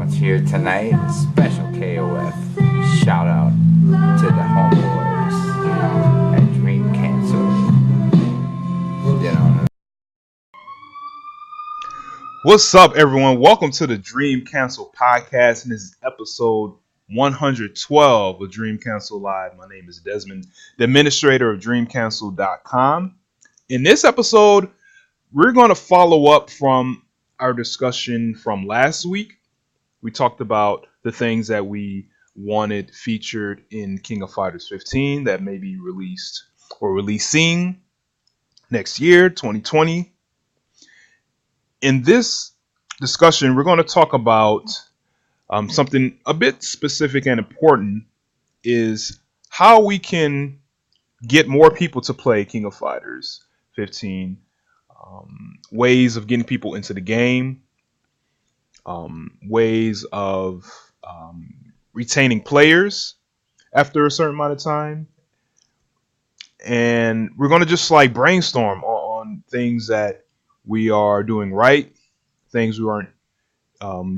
Everyone's here tonight. Special KOF. Shout out to the homeboys at Dream Cancel. You know. What's up, everyone? Welcome to the Dream Cancel podcast, and this is episode 112 of Dream Cancel Live. My name is Desmond, the administrator of DreamCancel.com. In this episode, we're going to follow up from our discussion from last week. We talked about the things that we wanted featured in King of Fighters 15 that may be released or releasing next year, 2020. In this discussion, we're going to talk about something a bit specific and important, is how we can get more people to play King of Fighters 15, ways of getting people into the game, ways of retaining players after a certain amount of time. And we're going to just like brainstorm on things that we are doing right, things we aren't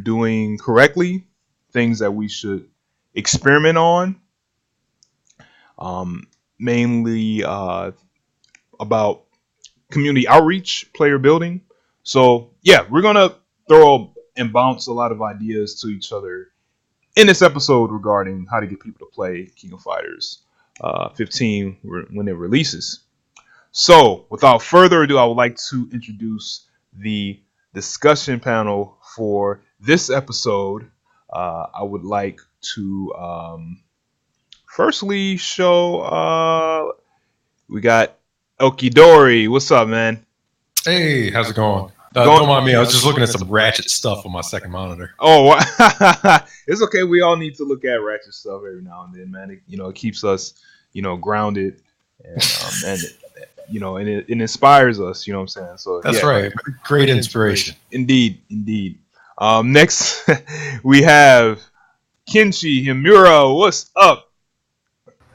doing correctly, things that we should experiment on, mainly about community outreach, player building. So yeah, we're going to throw and bounce a lot of ideas to each other in this episode regarding how to get people to play King of Fighters 15 when it releases. So without further ado, I would like to introduce the discussion panel for this episode. I would like to firstly show we got Okidori. What's up, man? Hey, how's it going? Don't mind me. I was just looking at some ratchet stuff on my second monitor. Oh, it's okay. We all need to look at ratchet stuff every now and then, man. It keeps us, grounded, and it inspires us. You know what I'm saying? So that's right. Great inspiration. Indeed. Next, we have Kenshi Himura. What's up?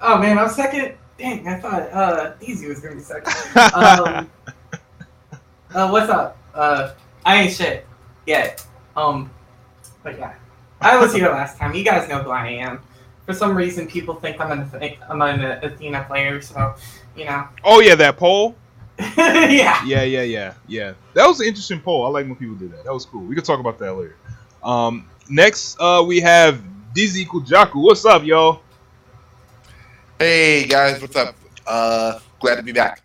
Oh man, I was second. Dang, I thought Easy was gonna be second. What's up? I ain't shit yet. But yeah, I was here last time. You guys know who I am. For some reason, people think I'm an Athena player, so Oh yeah, that poll. Yeah. Yeah. That was an interesting poll. I like when people do that. That was cool. We could talk about that later. Next, we have Dizzy Kujaku. What's up, yo? Hey guys, what's up? Glad to be back.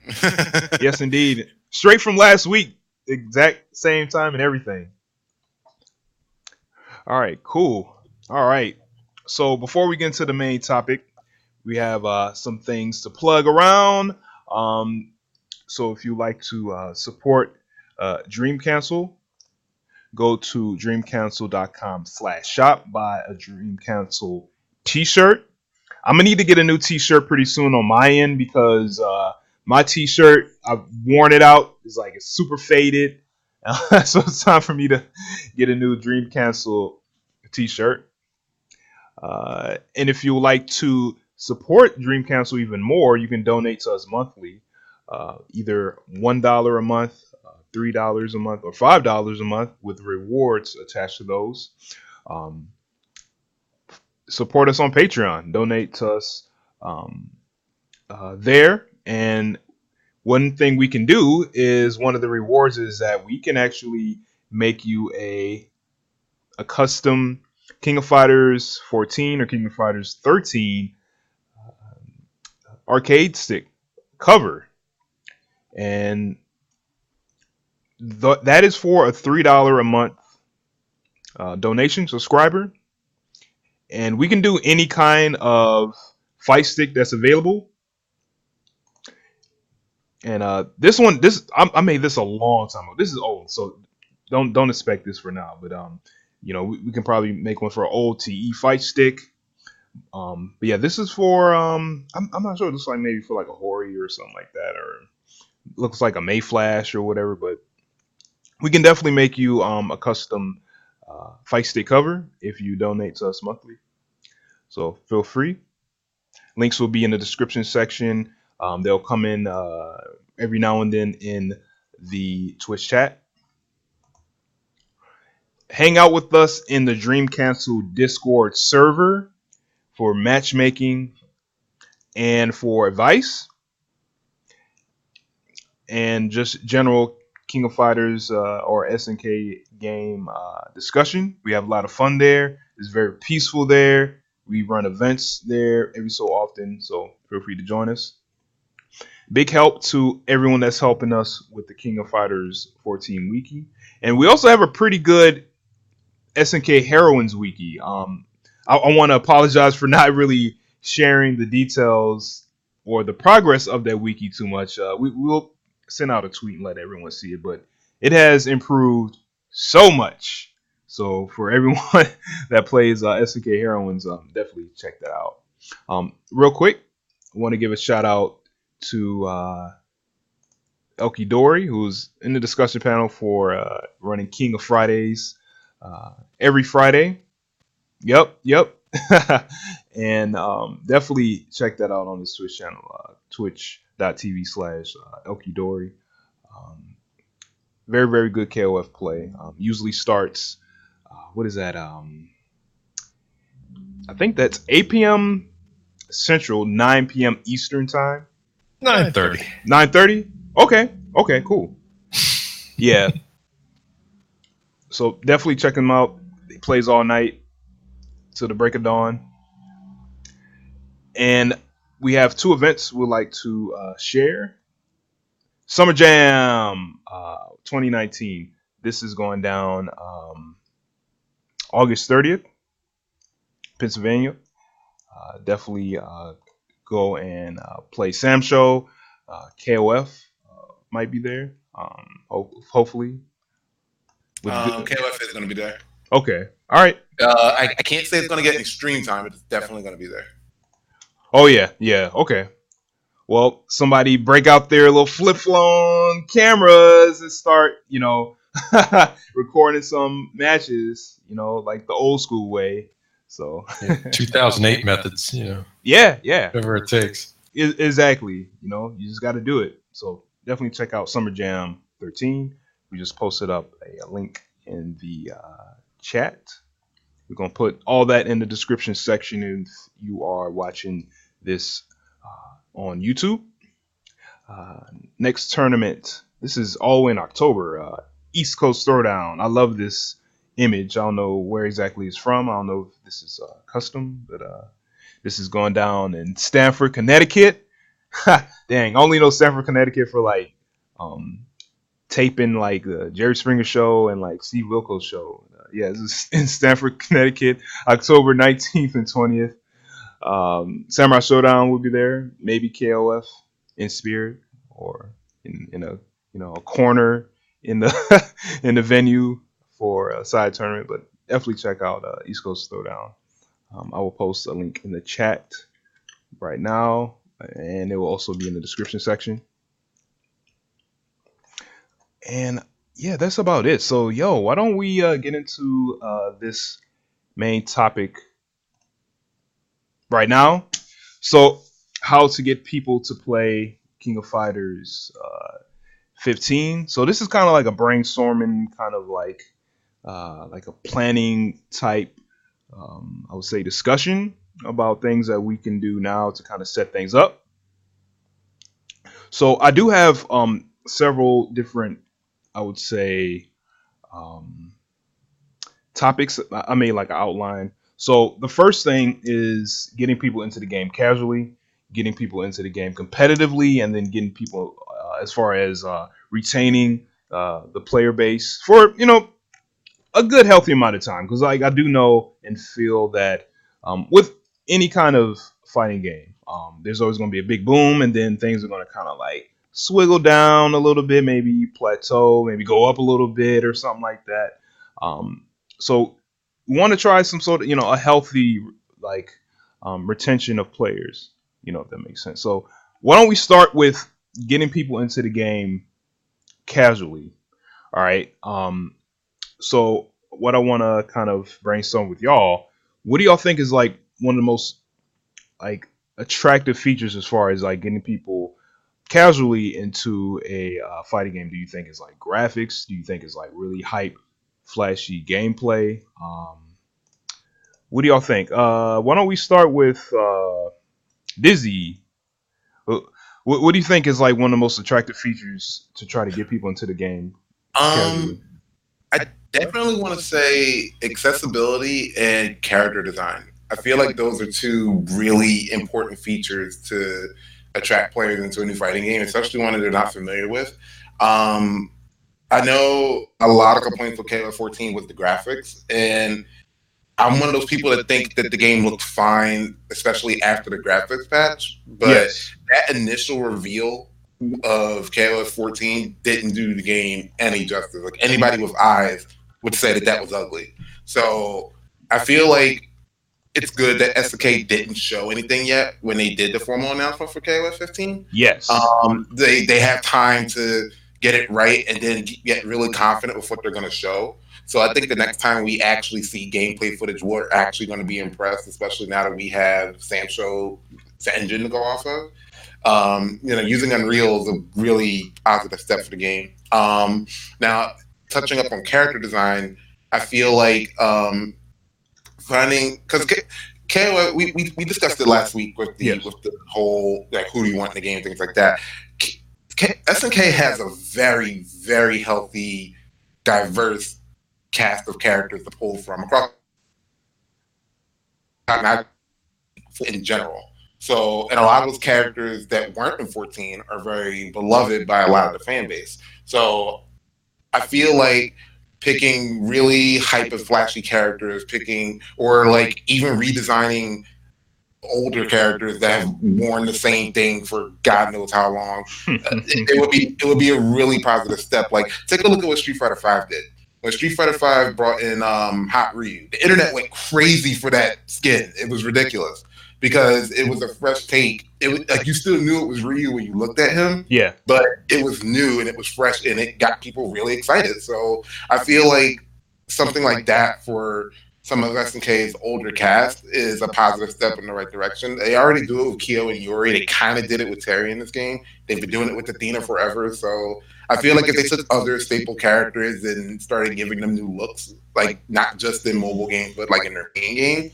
Yes, indeed. Straight from last week, exact same time and everything. All right, cool. All right. So before we get into the main topic, we have some things to plug around. So if you like to support Dream Cancel, go to dreamcancel.com/shop, buy a Dream Cancel t-shirt. I'm going to need to get a new t-shirt pretty soon on my end because my t-shirt, I've worn it out. It's super faded. So it's time for me to get a new Dream Cancel t-shirt. And if you would like to support Dream Cancel even more, you can donate to us monthly. Either $1 a month, $3 a month, or $5 a month with rewards attached to those. Support us on Patreon. Donate to us there. And one thing we can do is one of the rewards is that we can actually make you a custom King of Fighters 14 or King of Fighters 13 arcade stick cover. And that is for a $3 a month donation subscriber. And we can do any kind of fight stick that's available. And this I made this a long time ago. This is old, so don't expect this for now. But we can probably make one for an old TE fight stick. But yeah, this is for I'm not sure. It looks like maybe for like a Hori or something like that, or looks like a Mayflash or whatever. But we can definitely make you a custom fight stick cover if you donate to us monthly. So feel free. Links will be in the description section. They'll come in every now and then in the Twitch chat. hang out with us in the Dream Cancel Discord server for matchmaking and for advice and just general King of Fighters or SNK game discussion. We have a lot of fun there. It's very peaceful there. We run events there every so often, so feel free to join us. Big help to everyone that's helping us with the King of Fighters 14 wiki. And we also have a pretty good SNK Heroines wiki. I want to apologize for not really sharing the details or the progress of that wiki too much. We'll send out a tweet and let everyone see it, but it has improved so much. So for everyone that plays SNK Heroines, definitely check that out. Real quick, I want to give a shout out to Elkie Dory, who's in the discussion panel for running King of Fridays every Friday. Yep. And definitely check that out on his Twitch channel, twitch.tv/Elkie Dory. Very, very good KOF play. Usually starts, what is that? I think that's 8 p.m. Central, 9 p.m. Eastern time. 9:30. 9:30? Okay, cool. Yeah. So definitely check him out. He plays all night till the break of dawn. And we have 2 events we'd like to share. SummerJam 2019. This is going down August 30th, Pennsylvania. Definitely go and play Sam Show. KOF might be there. Hopefully. KOF is going to be there. Okay. All right. I can't say it's going to get extreme time, but it's definitely going to be there. Oh, yeah. Okay. Well, somebody break out their little flip-phone cameras and start, recording some matches, like the old school way. So 2008 methods, Yeah. whatever it takes. Exactly. You just got to do it. So definitely check out SummerJam 13. We just posted up a link in the chat. We're going to put all that in the description section if you are watching this on YouTube. Next tournament. This is all in October. East Coast Throwdown. I love this image. I don't know where exactly it's from. I don't know if this is custom, but this is going down in Stamford, Connecticut. Dang, I only know Stamford, Connecticut for like taping like the Jerry Springer show and like Steve Wilkos show. This is in Stamford, Connecticut, October 19th and 20th. Samurai Showdown will be there. Maybe KOF in spirit or in a corner in the in the venue for a side tournament. But definitely check out East Coast Throwdown. I will post a link in the chat right now, and it will also be in the description section. And yeah, that's about it. So, why don't we get into this main topic right now? So, how to get people to play King of Fighters 15. So, this is kind of like a brainstorming, kind of like a planning type, I would say, discussion about things that we can do now to kind of set things up. So, I do have several different, I would say, topics. I made like an outline. So the first thing is getting people into the game casually, getting people into the game competitively, and then getting people as far as retaining the player base for a good healthy amount of time. Because like I do know and feel that with any kind of fighting game, there's always going to be a big boom, and then things are going to kind of like swiggle down a little bit, maybe plateau, maybe go up a little bit or something like that. So we want to try some sort of, a healthy like retention of players, if that makes sense. So why don't we start with getting people into the game casually? All right. So what I want to kind of brainstorm with y'all, what do y'all think is like one of the most like attractive features as far as like getting people casually into a fighting game? Do you think it's like graphics? Do you think it's like really hype flashy gameplay. What do y'all think? Why don't we start with Dizzy? What do you think is like one of the most attractive features to try to get people into the game? I definitely want to say accessibility and character design. I feel like those are two really important features to attract players into a new fighting game, especially one that they're not familiar with. I know a lot of complaints with KOF 14 was the graphics, and I'm one of those people that think that the game looked fine, especially after the graphics patch. But that initial reveal of KOF 14 didn't do the game any justice. Like anybody with eyes would say that that was ugly. So I feel like it's good that SNK didn't show anything yet when they did the formal announcement for KOF 15. Yes. They have time to get it right and then get really confident with what they're going to show. So I think the next time we actually see gameplay footage, we're actually going to be impressed, especially now that we have Samsho's engine to go off of. Using Unreal is a really positive step for the game. Now, touching up on character design, I feel like finding, because KOF, we discussed it last week with the whole like who do you want in the game, things like that. SNK has a very, very healthy, diverse cast of characters to pull from across in general. So, and a lot of those characters that weren't in 14 are very beloved by a lot of the fan base. So I feel like picking really hyper flashy characters, or like even redesigning older characters that have worn the same thing for God knows how long, it would be a really positive step. Like, take a look at what Street Fighter V did. When Street Fighter V brought in Hot Ryu, the internet went crazy for that skin. It was ridiculous because it was a fresh take. It was like you still knew it was Ryu when you looked at him. Yeah. But it was new and it was fresh and it got people really excited. So I feel like something like that for some of SNK's older cast is a positive step in the right direction. They already do it with Kyo and Yuri. They kind of did it with Terry in this game. They've been doing it with Athena forever. So I feel like if they took other staple characters and started giving them new looks, like not just in mobile games, but like in their main game,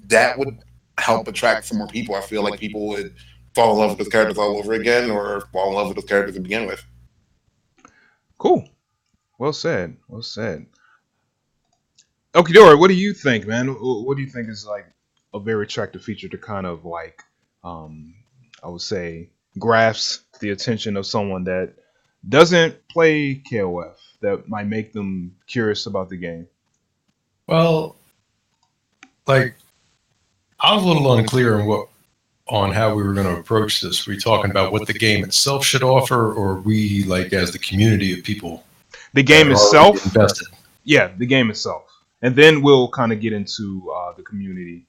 that would help attract some more people. I feel like people would fall in love with those characters all over again or fall in love with those characters to begin with. Cool. Well said. Well said. Okay, Dora, what do you think, man? What do you think is like a very attractive feature to kind of like, I would say, grasp the attention of someone that doesn't play KOF, that might make them curious about the game? Well, like, I was a little unclear on how we were going to approach this. Were we talking about what the game itself should offer, or we, like, as the community of people? The game itself? Invested? Yeah, the game itself. And then we'll kind of get into the community.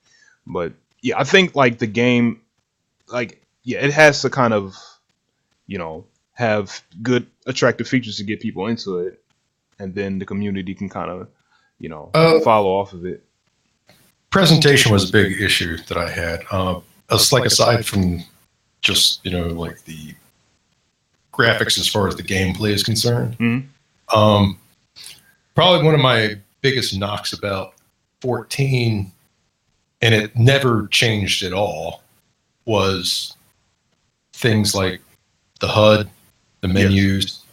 But yeah, I think like the game, like, yeah, it has to kind of, have good attractive features to get people into it. And then the community can kind of, follow off of it. Presentation was a big issue that I had. It's like aside from just, like the graphics as far as the gameplay is concerned. Mm-hmm. Probably one of my biggest knocks about 14, and it never changed at all, was things like the HUD, the menus,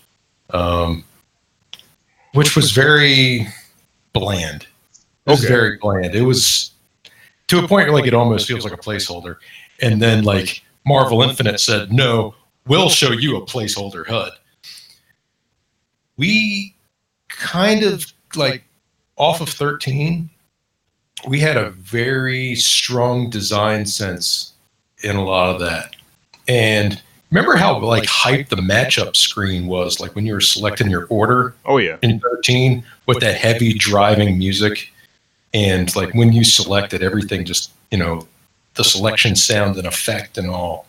which was very bland. It was very bland. It was to a point where like it almost feels like a placeholder. And then like Marvel Infinite said, no, we'll show you a placeholder HUD. We kind of like off of 13, we had a very strong design sense in a lot of that. And remember how like hyped the matchup screen was, like when you were selecting your order? Oh yeah. In 13 with that heavy driving music. And like when you selected everything, just, the selection sound and effect and all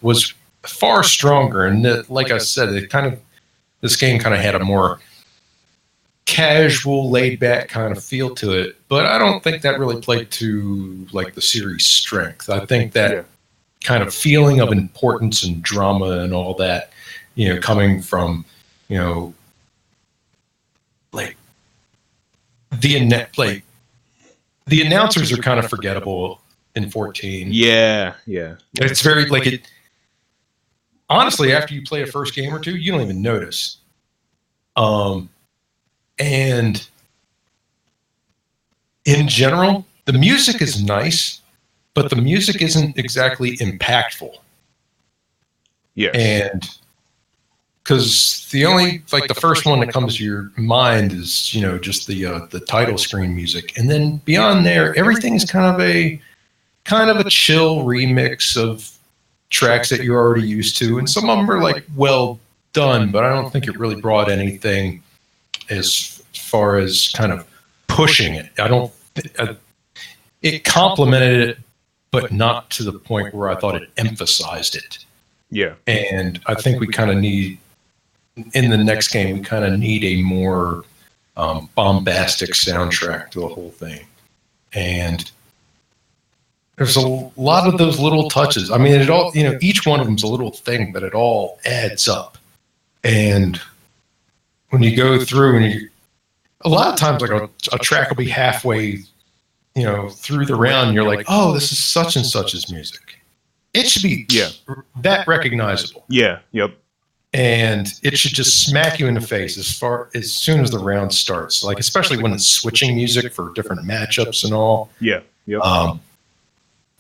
was far stronger. And that, like I said, this game kind of had a more casual, laid back kind of feel to it. But I don't think that really played to like the series' strength. I think that kind of feeling of importance and drama and all that, coming from, like the announcers are kind of forgettable in 14. Yeah. It's very like it. Honestly, after you play a first game or two, you don't even notice. And in general, the music is nice, but the music isn't exactly impactful. Yeah. And because the only like the first one that comes to your mind is just the title screen music, and then beyond there, everything is kind of a chill remix of tracks that you're already used to, and some of them are like well done, but I don't think it really brought anything as far as kind of pushing it. It complemented it, but not to the point where I thought it emphasized it. Yeah. And I think we kind of need, in the next game, we kind of need a more bombastic soundtrack to the whole thing. And there's a lot of those little touches. I mean, it all, each one of them's a little thing, but it all adds up. And when you go through and a lot of times like a track will be halfway, through the round, and you're like, oh, this is such and such's music. It should be that recognizable. Yeah. Yep. And it should just smack you in the face as soon as the round starts. Like, especially when it's switching music for different matchups and all. Yeah. Yep.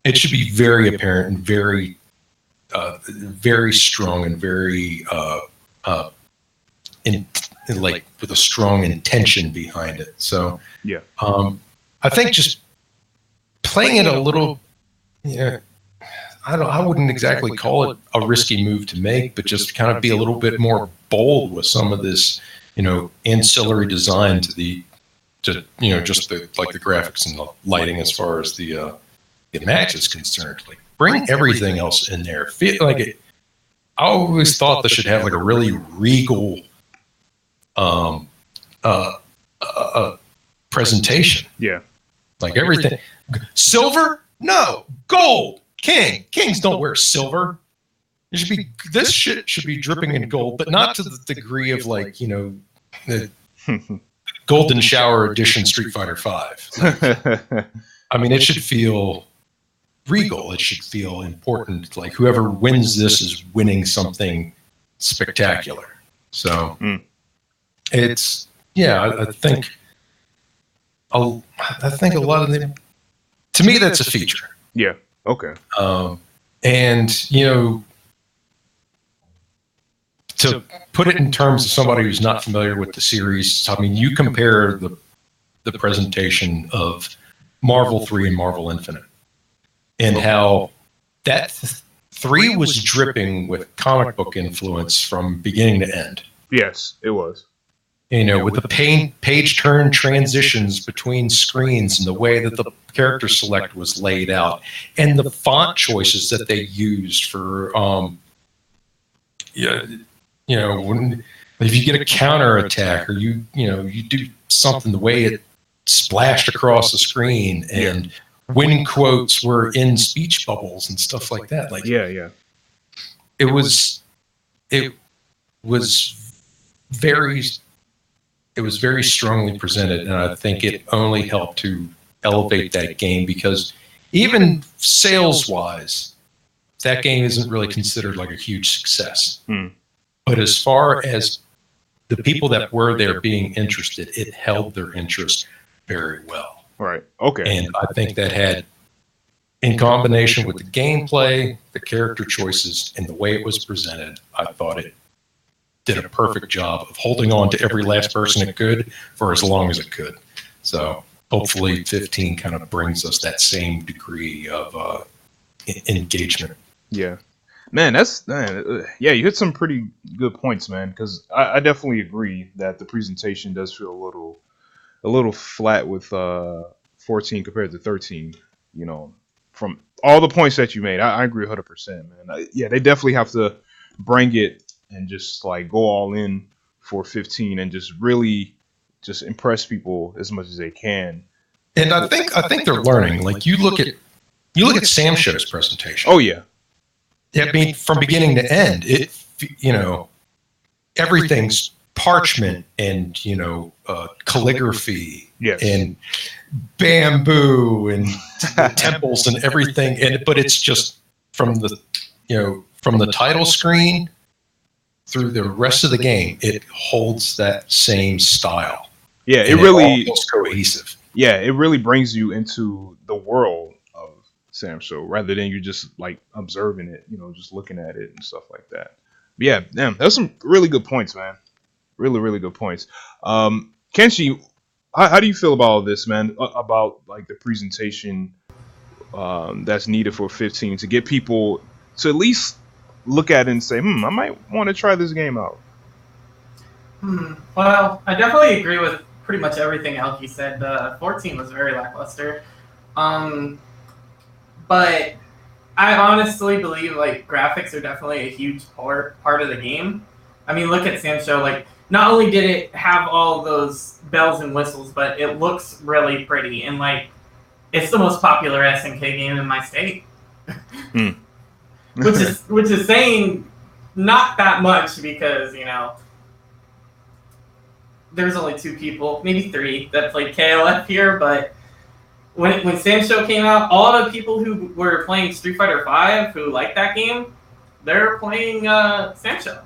It should be very apparent and very, very strong and very, like with a strong intention behind it. So, yeah. I think just playing it a little, I wouldn't exactly call it a risky move to make, but just kind of be a little bit more bold with some of this, ancillary design to just the graphics and the lighting as far as the match is concerned. Like, bring everything else in there. Feel like it. I always thought this should have like a really regal, presentation. Yeah. Like everything. Silver? No. Gold. Kings don't wear silver. This shit should be dripping in gold, but not to the degree of like, the Golden Shower Edition Street Fighter V. Like, I mean, it should feel regal. It should feel important. Like whoever wins this is winning something spectacular. So it's, I think a lot of them, to me, that's a feature. Yeah. Okay. And to put it in terms of somebody who's not familiar with the series, I mean, you compare the presentation of Marvel 3 and Marvel Infinite, and how that 3 was dripping with comic book influence from beginning to end. Yes, it was. With the page turn transitions between screens and the way that the character select was laid out, and the font choices that they used for, when if you get a counter attack or you do something, the way it splashed across the screen, and win quotes were in speech bubbles and stuff like that. Like, it was very strongly presented, and I think it only helped to elevate that game, because even sales-wise, that game isn't really considered like a huge success. But as far as the people that were there being interested, it held their interest very well. Right. Okay. And I think that had, in combination with the gameplay, the character choices, and the way it was presented, I thought it did a perfect job of holding on to every last person it could for as long as it could. So hopefully 15 kind of brings us that same degree of engagement. Yeah. Man, you hit some pretty good points, man, because I definitely agree that the presentation does feel a little flat with 14 compared to 13, from all the points that you made. I agree 100%, man. They definitely have to bring it and just like go all in for 15 and just really just impress people as much as they can. And I think they're learning. Like you look at Sam Show's presentation. Oh yeah. I mean, from beginning to end, everything's parchment and calligraphy Yes. and bamboo and temples and everything, but it's just from the title screen through the rest of the game, it holds that same style. Yeah, it all feels cohesive. Yeah, it really brings you into the world of Sam Show rather than you just like observing it, just looking at it and stuff like that. But yeah, damn, that's some really good points, man. Really, really good points. Kenshi, how do you feel about all this, man? About like the presentation that's needed for 15 to get people to at least look at it and say, I might want to try this game out. Well, I definitely agree with pretty much everything Elkie said. 14 was very lackluster. But I honestly believe like graphics are definitely a huge part of the game. I mean, look at Sam Show. Like, not only did it have all those bells and whistles, but it looks really pretty. And like, it's the most popular SNK game in my state. which is saying not that much because, there's only 2 people, maybe 3, that played KOF here, but when Sam Show came out, all the people who were playing Street Fighter V who liked that game, they're playing Sam Show.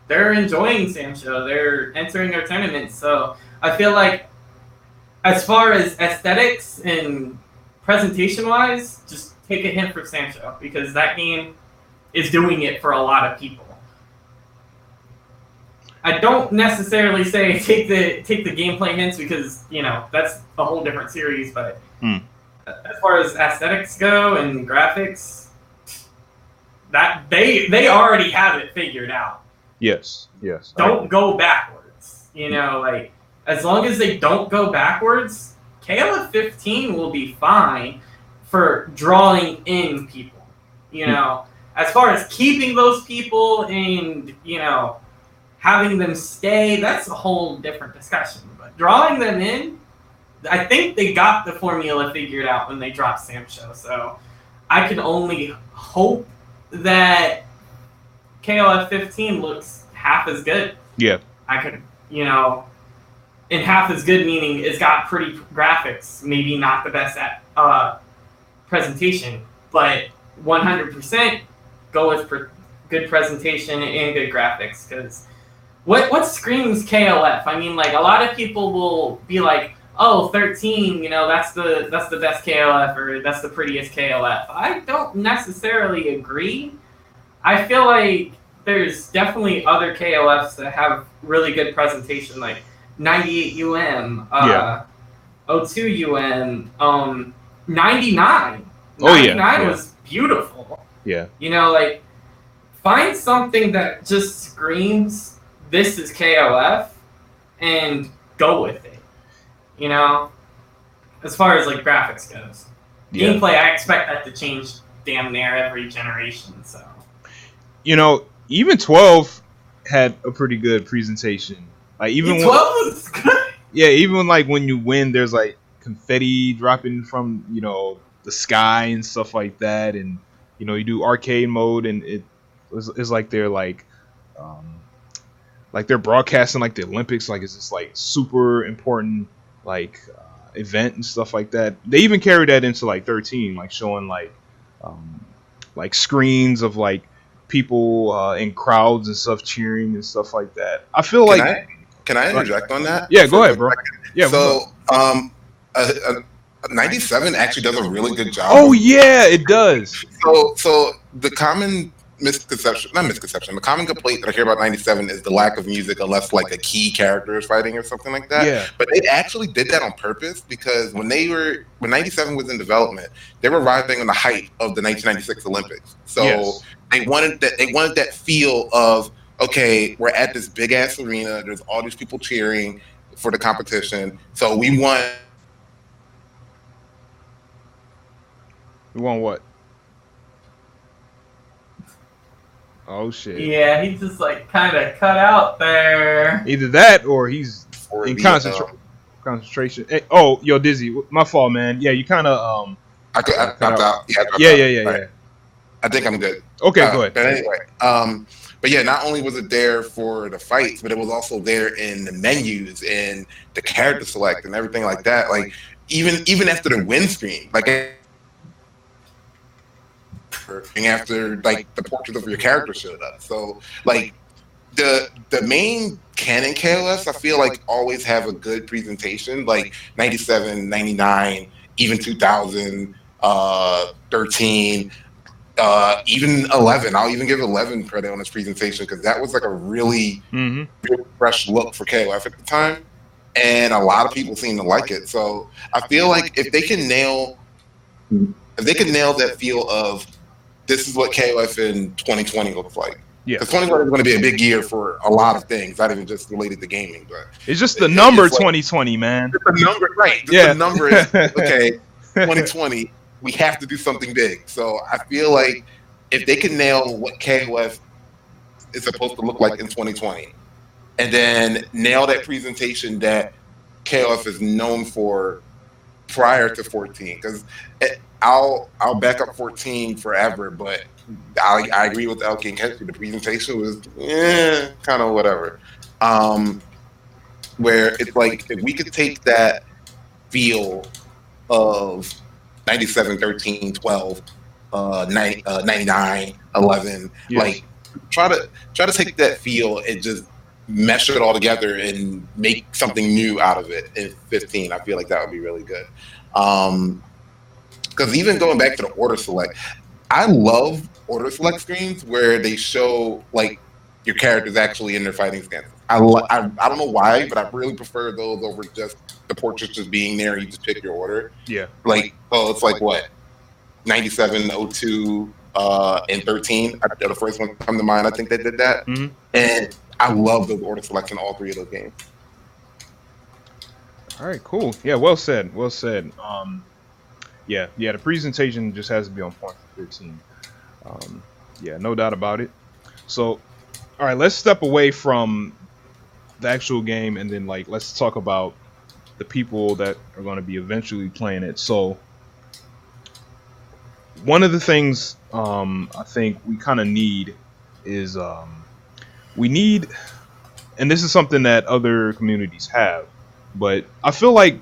They're enjoying Sam Show. They're entering their tournaments. So I feel like as far as aesthetics and presentation-wise, just take a hint from Sam Show because that game is doing it for a lot of people. I don't necessarily say take the gameplay hints because that's a whole different series. But as far as aesthetics go and graphics, that they already have it figured out. Yes. Don't go backwards. Like as long as they don't go backwards, KOF 15 will be fine for drawing in people. As far as keeping those people and having them stay, that's a whole different discussion. But drawing them in, I think they got the formula figured out when they dropped Sam Show. So I can only hope that KOF 15 looks half as good. Yeah. I could, and half as good meaning it's got pretty graphics, maybe not the best at presentation, but 100% go with good presentation and good graphics because what screams KOF? I mean, like a lot of people will be like, "Oh, 13, that's the best KOF or that's the prettiest KOF." I don't necessarily agree. I feel like there's definitely other KOFs that have really good presentation, like 98 UM, 02 UM, 99. 99 was beautiful. Yeah. Like find something that just screams this is KOF and go with it. As far as like graphics goes. Yeah. Gameplay, I expect that to change damn near every generation, so. Even 12 had a pretty good presentation. Like even 12 was good. Yeah, even like when you win, there's like confetti dropping from the sky and stuff like that, and you do arcade mode, and it's like they're like they're broadcasting like the Olympics, like it's this like super important like event and stuff like that. They even carried that into like 13, like showing like screens of like people in crowds and stuff cheering and stuff like that. I feel Can I interject on that? Yeah, go ahead, bro. Yeah. So, 97 actually does a really good job. Oh yeah, it does. So the common the common complaint that I hear about 97 is the lack of music unless like a key character is fighting or something like that. Yeah. But they actually did that on purpose because when 97 was in development, they were riding on the height of the 1996 Olympics. So yes. They wanted that feel of, okay, we're at this big ass arena, there's all these people cheering for the competition. So we want what? Oh shit. Yeah, he's just like kind of cut out there. Either that or he's in concentration. Hey, oh, yo, Dizzy, my fault, man. Yeah, you kind of I dropped out. Yeah. I think I'm good. Okay, go ahead. But anyway, But yeah, not only was it there for the fights, but it was also there in the menus and the character select and everything like that. Like even after the win screen, like after like the portrait of your character showed up. So like the main canon KOS, I feel like always have a good presentation, like 97, 99, even 2000, 13, even 11. I'll even give 11 credit on its presentation because that was like a really fresh look for KOF at the time, and a lot of people seem to like it. So I feel like if they can nail that feel of this is what KOF in 2020 looks like. Yeah, because 2020 is going to be a big year for a lot of things, not even just related to gaming. But it's just the number like, 2020, man. The number, right? The number is okay. 2020, we have to do something big. So I feel like if they can nail what KOF is supposed to look like in 2020, and then nail that presentation that KOF is known for prior to 14, because I'll back up 14 forever, but I agree with LK and Kenshi. The presentation was kind of whatever. Where it's like if we could take that feel of 97, 13, 12, 99, 11, like try to take that feel and just mesh it all together and make something new out of it in 15. I feel like that would be really good. Because even going back to the order select, I love order select screens where they show like your characters actually in their fighting stances. I don't know why, but I really prefer those over just the portraits just being there and you just pick your order. Yeah. Like, it's like what? 97, 02, and 13. The first one come to mind. I think they did that. Mm-hmm. And I love those order selects in all three of those games. All right, cool. Yeah, well said. Well said. Yeah, the presentation just has to be on point for 15. Yeah, no doubt about it. So, all right, let's step away from the actual game and then like let's talk about the people that are going to be eventually playing it. So, one of the things I think we kind of need is we need, and this is something that other communities have, but I feel like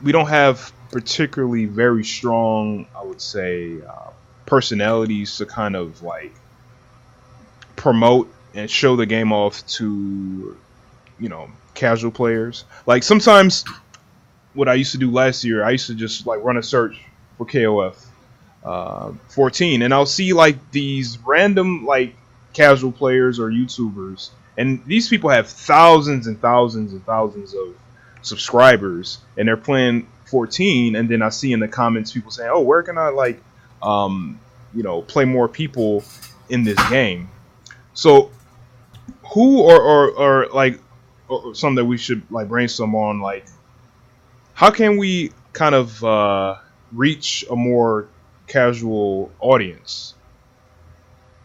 we don't have particularly very strong, I would say, personalities to kind of like promote and show the game off to, casual players. Like sometimes what I used to do last year, I used to just like run a search for KOF 14 and I'll see like these random like casual players or YouTubers, and these people have thousands and thousands and thousands of subscribers and they're playing 14, and then I see in the comments people saying, oh, where can I like play more people in this game? So who or something that we should like brainstorm on, like how can we kind of reach a more casual audience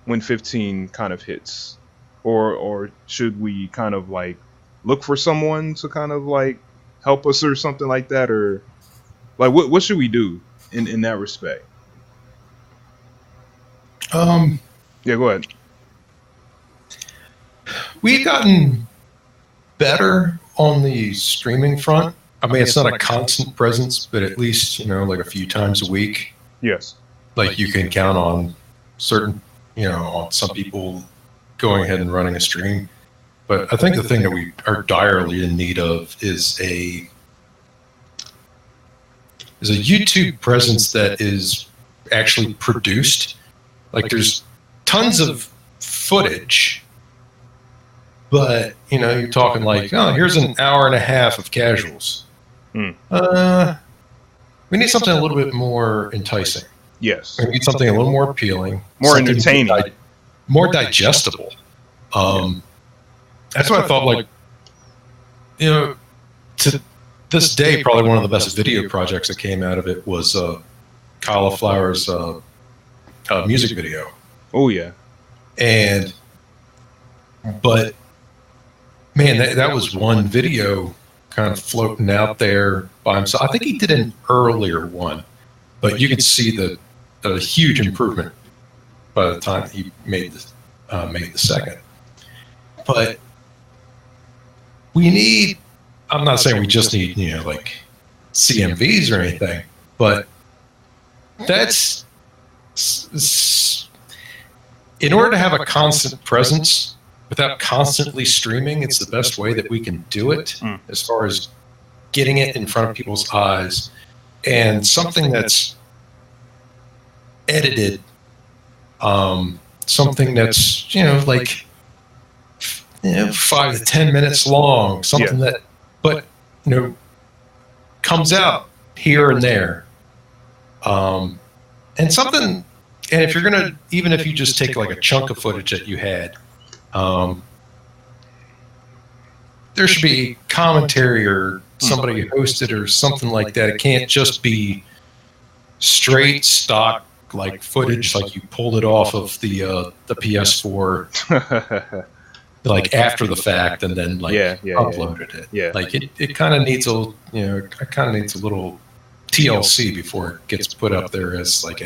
when 15 kind of hits, or should we kind of like look for someone to kind of like help us or something like that, or like what should we do in that respect? Yeah, go ahead. We've gotten better on the streaming front. I mean, it's not a constant presence, but at least, like a few times a week. Yes. Like you can count on certain, on some people going ahead and running a stream. But I think the thing that we are direly in need of is a YouTube presence that is actually produced. Like there's tons of footage, but you're talking like, oh, here's an hour and a half of casuals. We need something a little bit more enticing. Yes. We need something a little more appealing, more entertaining, more digestible. That's what I thought. Like, to this day, probably one of the best video projects that came out of it was Cauliflower's music video. Oh yeah. But man, that was one video kind of floating out there by himself. I think he did an earlier one, but you could see the huge improvement by the time he made May the 2nd. But we need, I'm not saying we just need, like CMVs or anything, but that's, in order to have a constant presence without constantly streaming, it's the best way that we can do it as far as getting it in front of people's eyes, and something that's edited, something that's, like 5 to 10 minutes long, something that, but, comes out here and there. And something, and if you're going to, even if you just take like a chunk of footage that you had, there should be commentary or somebody hosted or something like that. It can't just be straight stock like footage, like you pulled it off of the PS4, like after the fact, and then like uploaded it. Yeah, like it kind of needs a, it kind of needs a little TLC before it gets put up there as like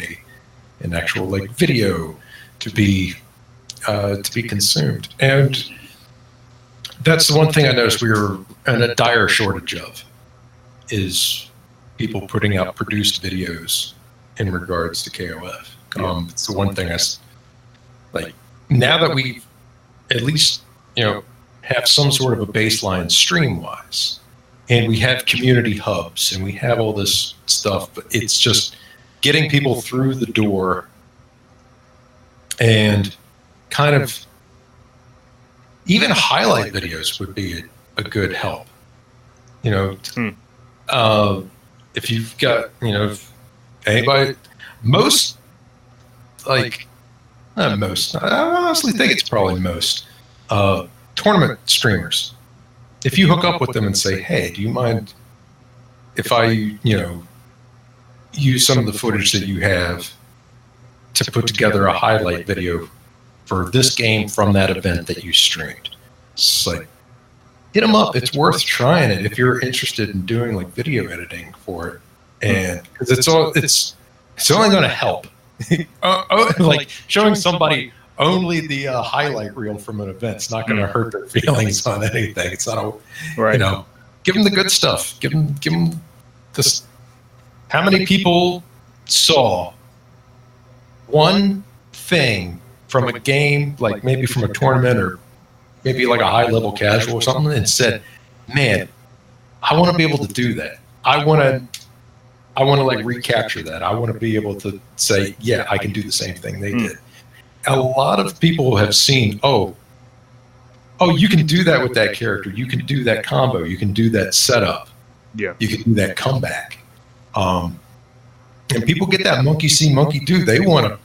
an actual like video to be consumed. And that's the one thing I noticed we were in a dire shortage of, is people putting out produced videos in regards to KOF. It's the one thing like, now that we at least, have some sort of a baseline stream wise, and we have community hubs and we have all this stuff, but it's just getting people through the door and kind of even highlight videos would be a good help. If you've got, if anybody, most, like, not most, I honestly think it's probably most tournament streamers. If you hook up with them and say, hey, do you mind if I, use some of the footage that you have to put together a highlight video for this game from that event that you streamed? It's like, hit them up. It's worth trying it if you're interested in doing like video editing for it, and because it's only going to help. Like showing somebody only the highlight reel from an event's not going to hurt their feelings on anything. It's not give them the good stuff. Give them this. How many people saw one thing from a game, like maybe from a tournament or maybe like a high-level casual or something, and said, man, I want to be able to do that. I want to like recapture that. I want to be able to say, yeah, I can do the same thing they did. A lot of people have seen, oh, you can do that with that character. You can do that combo. You can do that setup. Yeah. You can do that comeback. And people get that monkey see, monkey do. They want to,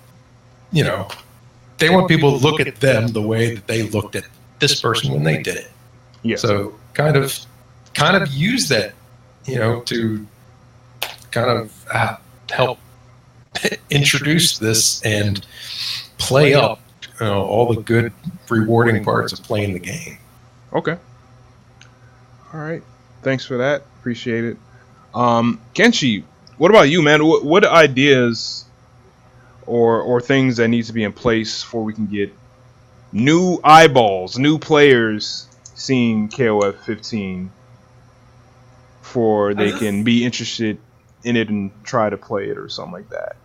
they want people to look at them the way that they looked at this person when they did it. Yeah. So kind of use that, to kind of help introduce this and play up all the good, rewarding parts of playing the game. Okay. All right. Thanks for that. Appreciate it. Kenshi, what about you, man? What ideas or things that need to be in place before we can get new eyeballs, new players seeing KOF 15 before they can be interested in it and try to play it or something like that,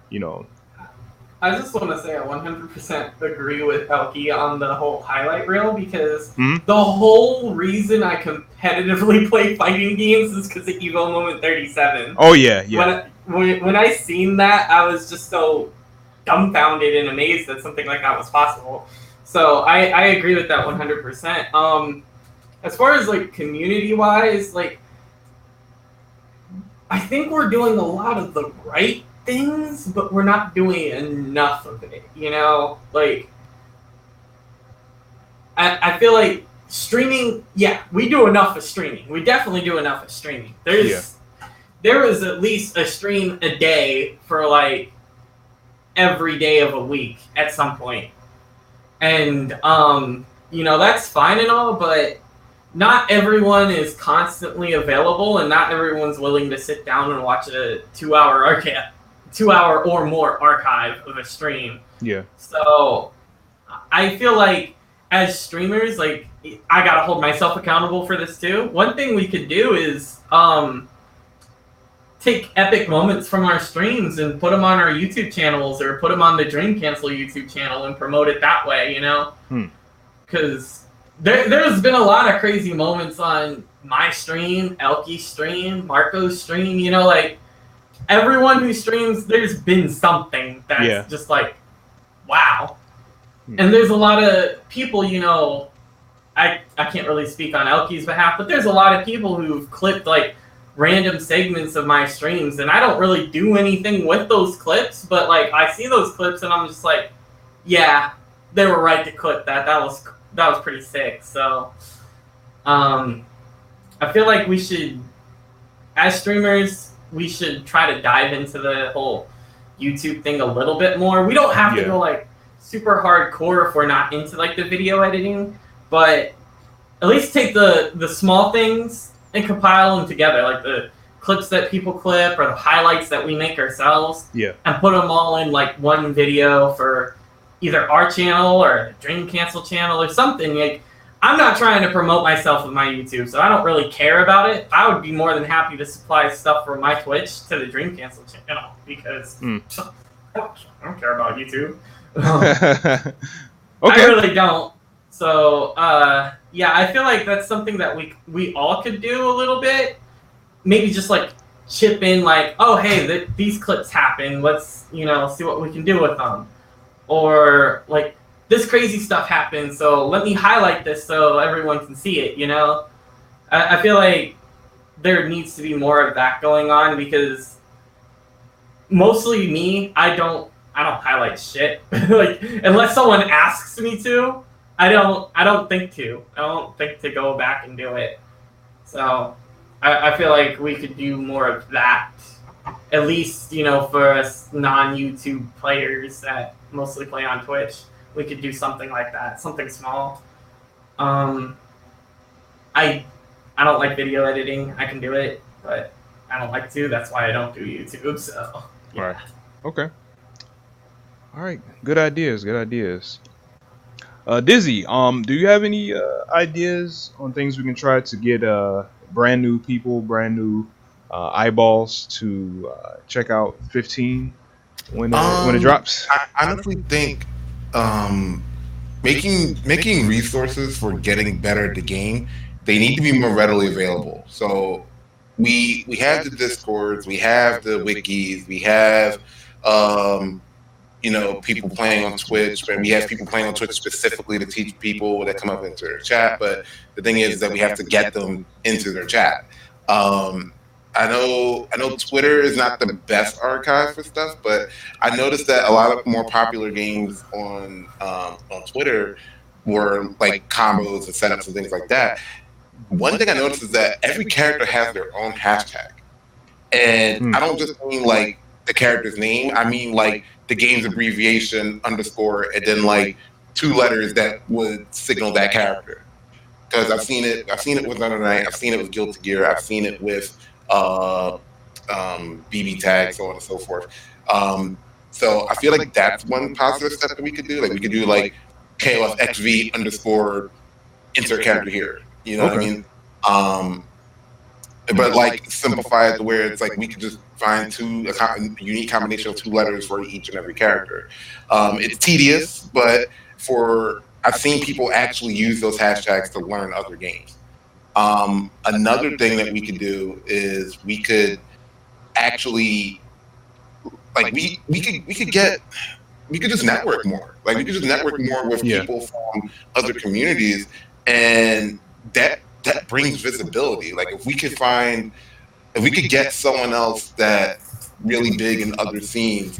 I just want to say I 100% agree with Elkie on the whole highlight reel, because the whole reason I competitively play fighting games is because of Evo Moment 37. Oh, yeah. When I seen that, I was just so dumbfounded and amazed that something like that was possible. So I agree with that 100%. As far as like community-wise, like, I think we're doing a lot of the right things, but we're not doing enough of it, Like, I feel like streaming, we do enough of streaming. We definitely do enough of streaming. There is at least a stream a day for like every day of a week at some point. And, that's fine and all, but not everyone is constantly available, and not everyone's willing to sit down and watch a 2-hour or more archive of a stream. Yeah. So I feel like as streamers, like I gotta hold myself accountable for this too. One thing we could do is take epic moments from our streams and put them on our YouTube channels or put them on the Dream Cancel YouTube channel and promote it that way, you know? Because there's been a lot of crazy moments on my stream, Elky's stream, Marco's stream, you know, like everyone who streams, there's been something that's just like, wow. And there's a lot of people, you know, I can't really speak on Elky's behalf, but there's a lot of people who've clipped like random segments of my streams, and I don't really do anything with those clips, but like I see those clips and I'm just like, yeah, they were right to clip that. That was pretty sick. So I feel like we should, as streamers, we should try to dive into the whole YouTube thing a little bit more. We don't have to go like super hardcore if we're not into like the video editing, but at least take the small things and compile them together, like the clips that people clip or the highlights that we make ourselves, and put them all in like one video for either our channel or the Dream Cancel channel or something. Like, I'm not trying to promote myself with my YouTube, so I don't really care about it. I would be more than happy to supply stuff from my Twitch to the Dream Cancel channel because I don't care about YouTube. I really don't. So, yeah, I feel like that's something that we all could do a little bit. Maybe just like chip in like, oh, hey, these clips happen. Let's, you know, see what we can do with them. Or like, this crazy stuff happened, so let me highlight this so everyone can see it, you know? I feel like there needs to be more of that going on because mostly me, I don't highlight shit. Like, unless someone asks me to, I don't think to go back and do it. So I feel like we could do more of that. At least, you know, for us non-YouTube players that mostly play on Twitch, we could do something like that, something small. I don't like video editing. I can do it, but I don't like to. That's why I don't do YouTube. So yeah. Right. Okay. All right. Good ideas. Dizzy, do you have any ideas on things we can try to get brand new people, brand new eyeballs to check out 15 when it drops? I honestly think making resources for getting better at the game, they need to be more readily available. So we have the Discords, we have the wikis, we have you know, people playing on Twitch, and we have people playing on Twitch specifically to teach people that come up into their chat. But the thing is that we have to get them into their chat. I know Twitter is not the best archive for stuff, but I noticed that a lot of more popular games on Twitter were like combos and setups and things like that. One thing I noticed is that every character has their own hashtag, and I don't just mean like the character's name. I mean like the game's abbreviation _, and then like 2 letters that would signal that character. Because I've seen it with Thunder Knight, I've seen it with Guilty Gear, I've seen it with BB Tag, so on and so forth. So I feel like that's one positive step that we could do. Like we could do like KOF XV _ insert character here. You know what I mean? But like simplify it to where it's like we could just find a unique combination of 2 letters for each and every character. It's tedious, but I've seen people actually use those hashtags to learn other games. Another thing that we could do is we could actually like we could just network more. Like we could just network more with people from other communities, and that brings visibility. Like if we could get someone else that's really big in other scenes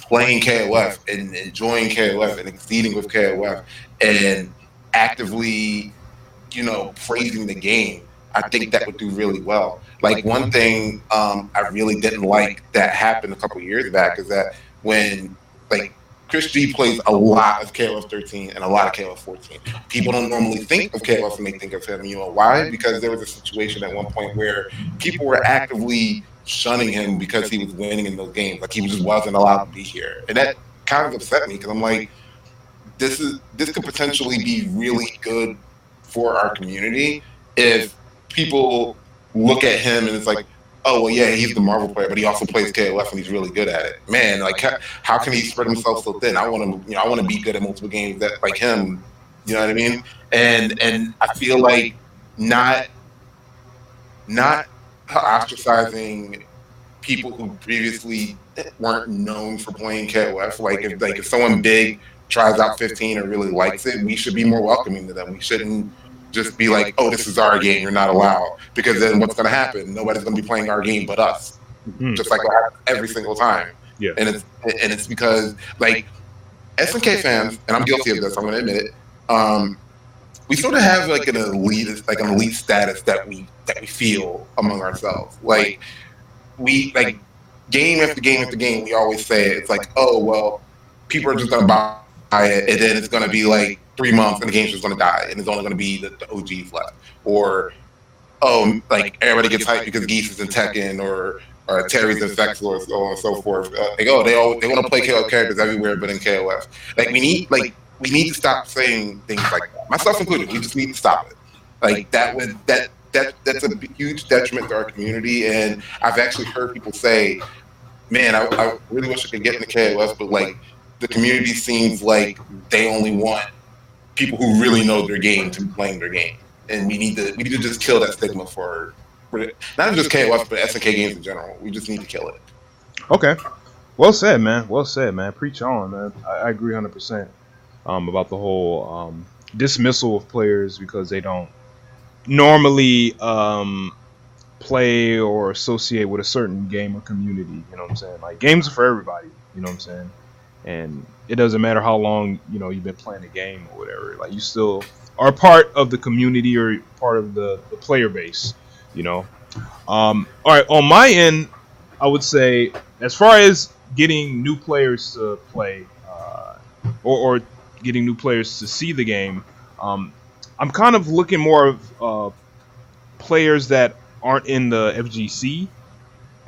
playing KOF and enjoying KOF and exceeding with KOF and actively, you know, praising the game, I think that would do really well. Like one thing I really didn't like that happened a couple of years back is that when like Chris G plays a lot of KOF 13 and a lot of KOF 14. People don't normally think of KOF when they think of him. You know why? Because there was a situation at one point where people were actively shunning him because he was winning in those games. Like he just wasn't allowed to be here. And that kind of upset me because I'm like, this could potentially be really good for our community if people look at him and it's like, oh well, yeah, he's the Marvel player, but he also plays KOF and he's really good at it. Man, like how can he spread himself so thin? I want to, I want to be good at multiple games that like him. You know what I mean? And I feel like not ostracizing people who previously weren't known for playing KOF. Like if someone big tries out 15 or really likes it, we should be more welcoming to them. We shouldn't just be like, oh, this is our game, you're not allowed. Because then what's going to happen? Nobody's going to be playing our game but us. Just like every single time. Yeah. And it's because like SNK fans, and I'm guilty of this, I'm going to admit it. We sort of have like an elite status that we feel among ourselves. Like we like game after game after game, we always say it. It's like, oh well, people are just gonna buy it, and then it's gonna be like 3 months, and the game's just gonna die, and it's only gonna be the OGs left. Or oh, like everybody gets hyped because Geese is in Tekken, or Terry's in Vex, or so on and so forth. Like oh, they want to play KOF characters everywhere, but in KOF, like we need to stop saying things like that. Myself included. We just need to stop it. Like that's a huge detriment to our community. And I've actually heard people say, man, I really wish I could get into KOF, but like the community seems like they only want people who really know their game to be playing their game. And we need to just kill that stigma for not just KOF, but SNK games in general. We just need to kill it. Okay. Well said, man. Well said, man. Preach on, man. I agree 100%. About the whole dismissal of players because they don't normally play or associate with a certain game or community. You know what I'm saying? Like games are for everybody. You know what I'm saying? And it doesn't matter how long you've been playing the game or whatever. Like you still are part of the community or part of the player base. All right. On my end, I would say as far as getting new players to play or getting new players to see the game, I'm kind of looking more of players that aren't in the FGC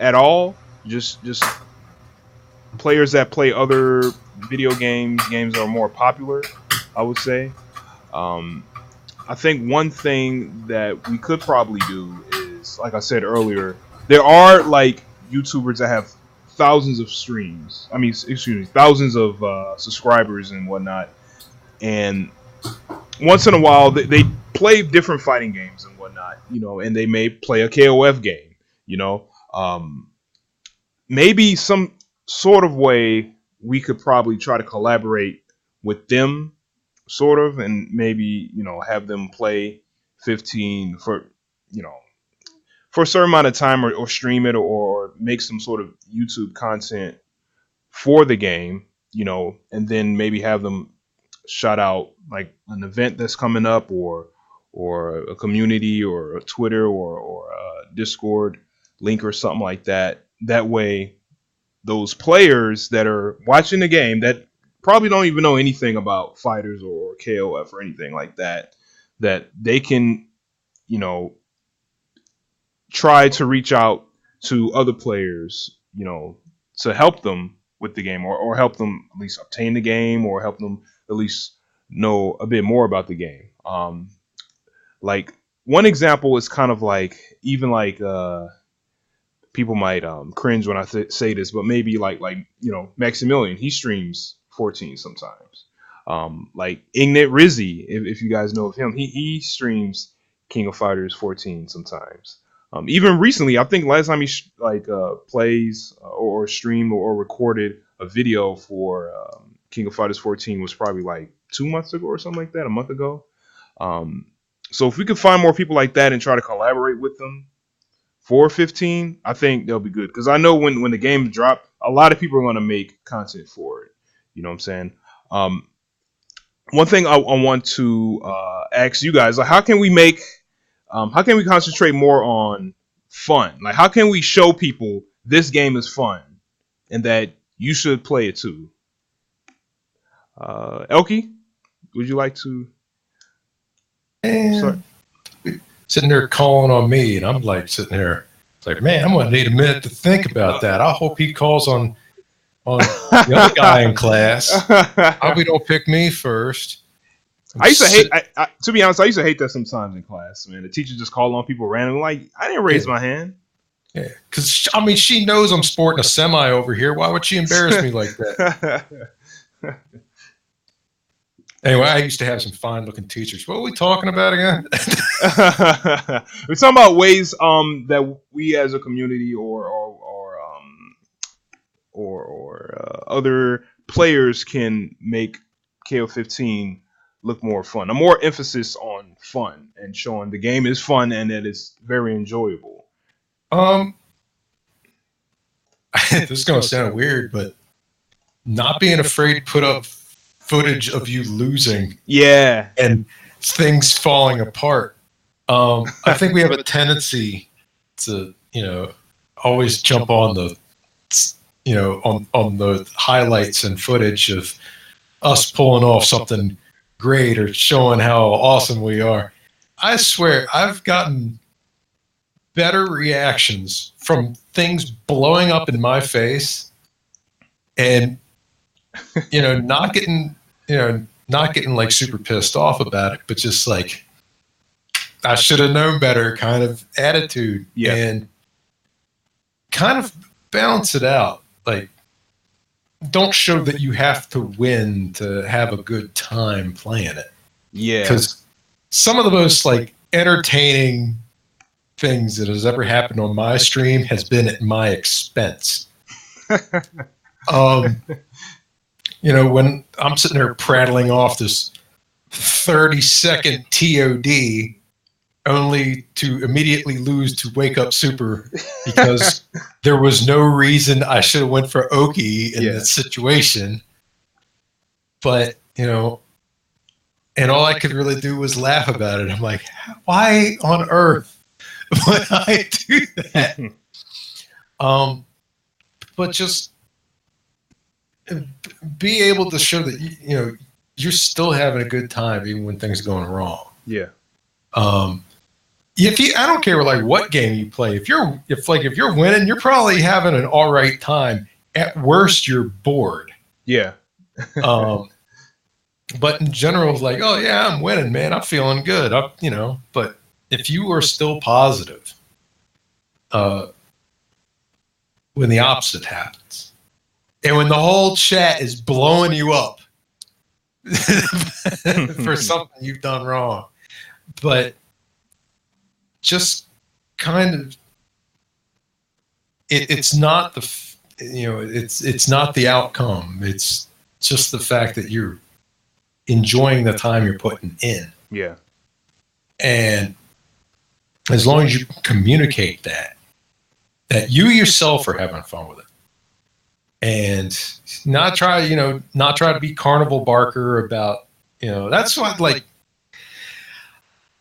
at all. Just players that play other video games that are more popular, I would say. I think one thing that we could probably do is, like I said earlier, there are like YouTubers that have thousands of streams. Thousands of subscribers and whatnot. And once in a while, they play different fighting games and whatnot, and they may play a KOF game, maybe some sort of way we could probably try to collaborate with them, sort of, and maybe, have them play 15 for a certain amount of time or stream it or make some sort of YouTube content for the game, and then maybe have them shout out like an event that's coming up or a community or a Twitter or a Discord link or something like that. That way those players that are watching the game that probably don't even know anything about fighters or KOF or anything like that, that they can, try to reach out to other players, to help them with the game or help them at least obtain the game or help them at least know a bit more about the game. Like one example is kind of like, even like people might cringe when I say this, but maybe like Maximilian, he streams 14 sometimes. Like Ignite Rizzy, if you guys know of him, he streams King of Fighters 14 sometimes. Even recently, I think last time he plays or streamed or recorded a video for King of Fighters 14 was probably like 2 months ago or something like that, a month ago. So if we could find more people like that and try to collaborate with them for 15, I think they'll be good. Because I know when the games drop, a lot of people are going to make content for it. You know what I'm saying? One thing I want to ask you guys, like, how can we concentrate more on fun? Like, how can we show people this game is fun and that you should play it too? Elkie, would you like to start? Sitting there calling on me, and I'm like sitting there, it's like, man, I'm gonna need a minute to think about that. I hope he calls on on the other guy in class. Probably don't pick me first. I used to hate. To be honest, I used to hate that sometimes in class. Man, the teacher just called on people randomly. Like, I didn't raise my hand. Yeah, because I mean, she knows I'm sporting a semi over here. Why would she embarrass me like that? Anyway, I used to have some fine-looking teachers. What were we talking about again? We're talking about ways that we as a community or other players can make KO15 look more fun. A more emphasis on fun and showing the game is fun and that it's very enjoyable. This is going to sound weird, but not being afraid to put up footage of you losing, and things falling apart. I think we have a tendency to, always jump on the, on the highlights and footage of us pulling off something great or showing how awesome we are. I swear, I've gotten better reactions from things blowing up in my face and not getting like super pissed off about it, but just like I should have known better kind of attitude, and kind of balance it out. Like, don't show that you have to win to have a good time playing it. Yeah, because some of the most like entertaining things that has ever happened on my stream has been at my expense. When I'm sitting there prattling off this 30-second TOD only to immediately lose to Wake Up Super because there was no reason I should have went for Oki in this situation. But, and all I could really do was laugh about it. I'm like, why on earth would I do that? But just be able to show that you're still having a good time even when things are going wrong. Yeah. I don't care like what game you play. If you're winning, you're probably having an all right time. At worst, you're bored. Yeah. But in general, it's like, oh yeah, I'm winning, man. I'm feeling good. But if you are still positive, when the opposite happens, and when the whole chat is blowing you up for something you've done wrong, but just kind of, it's not the, it's not the outcome. It's just the fact that you're enjoying the time you're putting in. Yeah. And as long as you communicate that you yourself are having fun with it, and not try to be carnival barker about, that's what, like,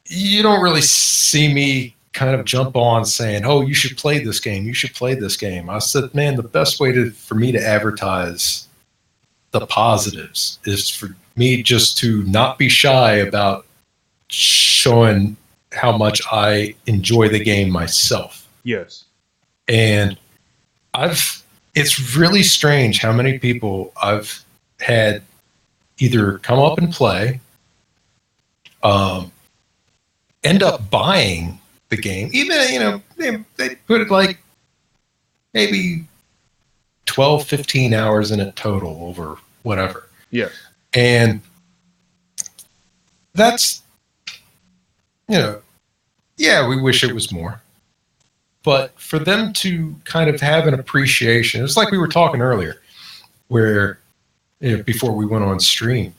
you don't really see me kind of jump on saying, oh, you should play this game. You should play this game. I said, man, the best way for me to advertise the positives is for me just to not be shy about showing how much I enjoy the game myself. Yes. And it's really strange how many people I've had either come up and play, end up buying the game. Even, they put it like maybe 12, 15 hours in it total over whatever. Yeah. And that's, we wish it was more. But for them to kind of have an appreciation, it's like we were talking earlier, where before we went on stream,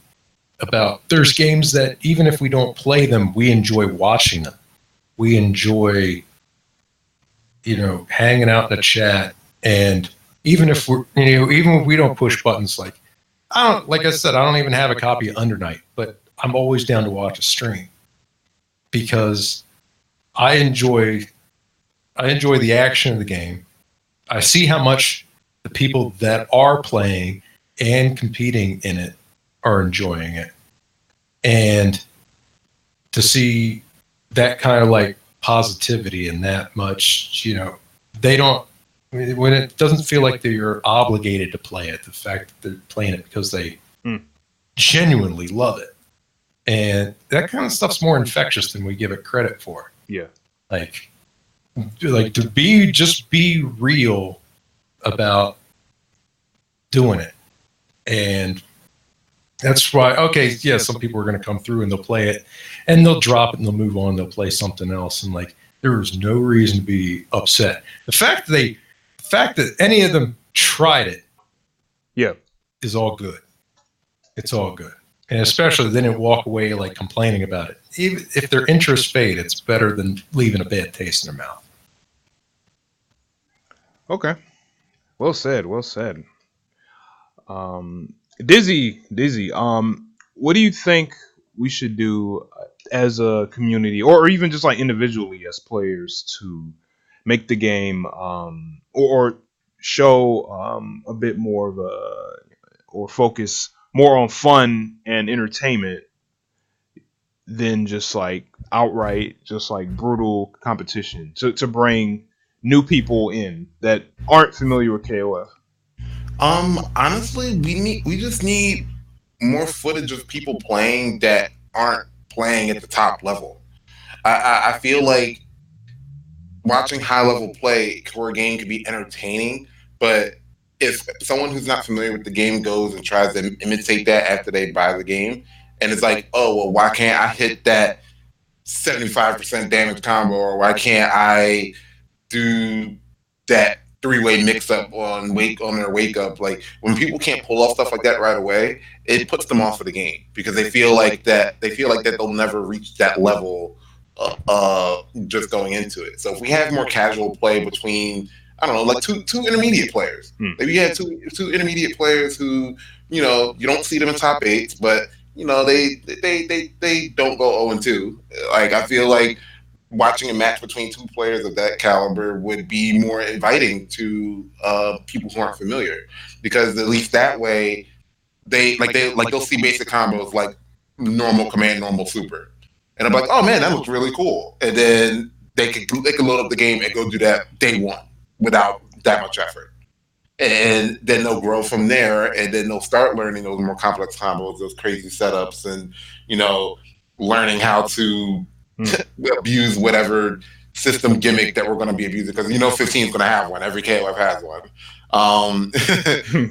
about there's games that even if we don't play them, we enjoy watching them. We enjoy, hanging out in the chat, and even if we don't push buttons, like I said, I don't even have a copy of Undernight, but I'm always down to watch a stream because I enjoy the action of the game. I see how much the people that are playing and competing in it are enjoying it. And to see that kind of like positivity and that much, they don't I mean, when it doesn't feel like they're obligated to play it, the fact that they're playing it because they genuinely love it. And that kind of stuff's more infectious than we give it credit for. Yeah. Like to be real about doing it. And that's why, okay, yeah, some people are going to come through and they'll play it and they'll drop it and they'll move on. They'll play something else. And like, there was no reason to be upset. The fact that any of them tried it, is all good. It's all good. And especially they didn't walk away like complaining about it. Even if their interests fade, it's better than leaving a bad taste in their mouth. Okay. Well said. Well said. Dizzy. What do you think we should do as a community, or even just like individually as players, to make the game or show a bit more of or focus more on fun and entertainment than just like outright, just like brutal competition, to bring new people in that aren't familiar with KOF? Honestly, we just need more footage of people playing that aren't playing at the top level. I feel like watching high level play for a game could be entertaining, but if someone who's not familiar with the game goes and tries to imitate that after they buy the game, and it's like, oh, well, why can't I hit that 75% damage combo, or why can't I do that three-way mix-up on their wake-up? Like, when people can't pull off stuff like that right away, it puts them off of the game because they feel like that they'll never reach that level just going into it. So if we have more casual play between, I don't know, like two intermediate players. Maybe you had two intermediate players who, you don't see them in top 8s, but they don't go 0-2. Like, I feel like watching a match between two players of that caliber would be more inviting to people who aren't familiar, because at least that way they'll see basic combos like normal command, normal super, and I'm like, oh man, that looks really cool, and then they can load up the game and go do that day one without that much effort. And then they'll grow from there, and then they'll start learning those more complex combos, those crazy setups, and learning how to abuse whatever system gimmick that we're going to be abusing, because 15 is going to have one. Every KOF has one.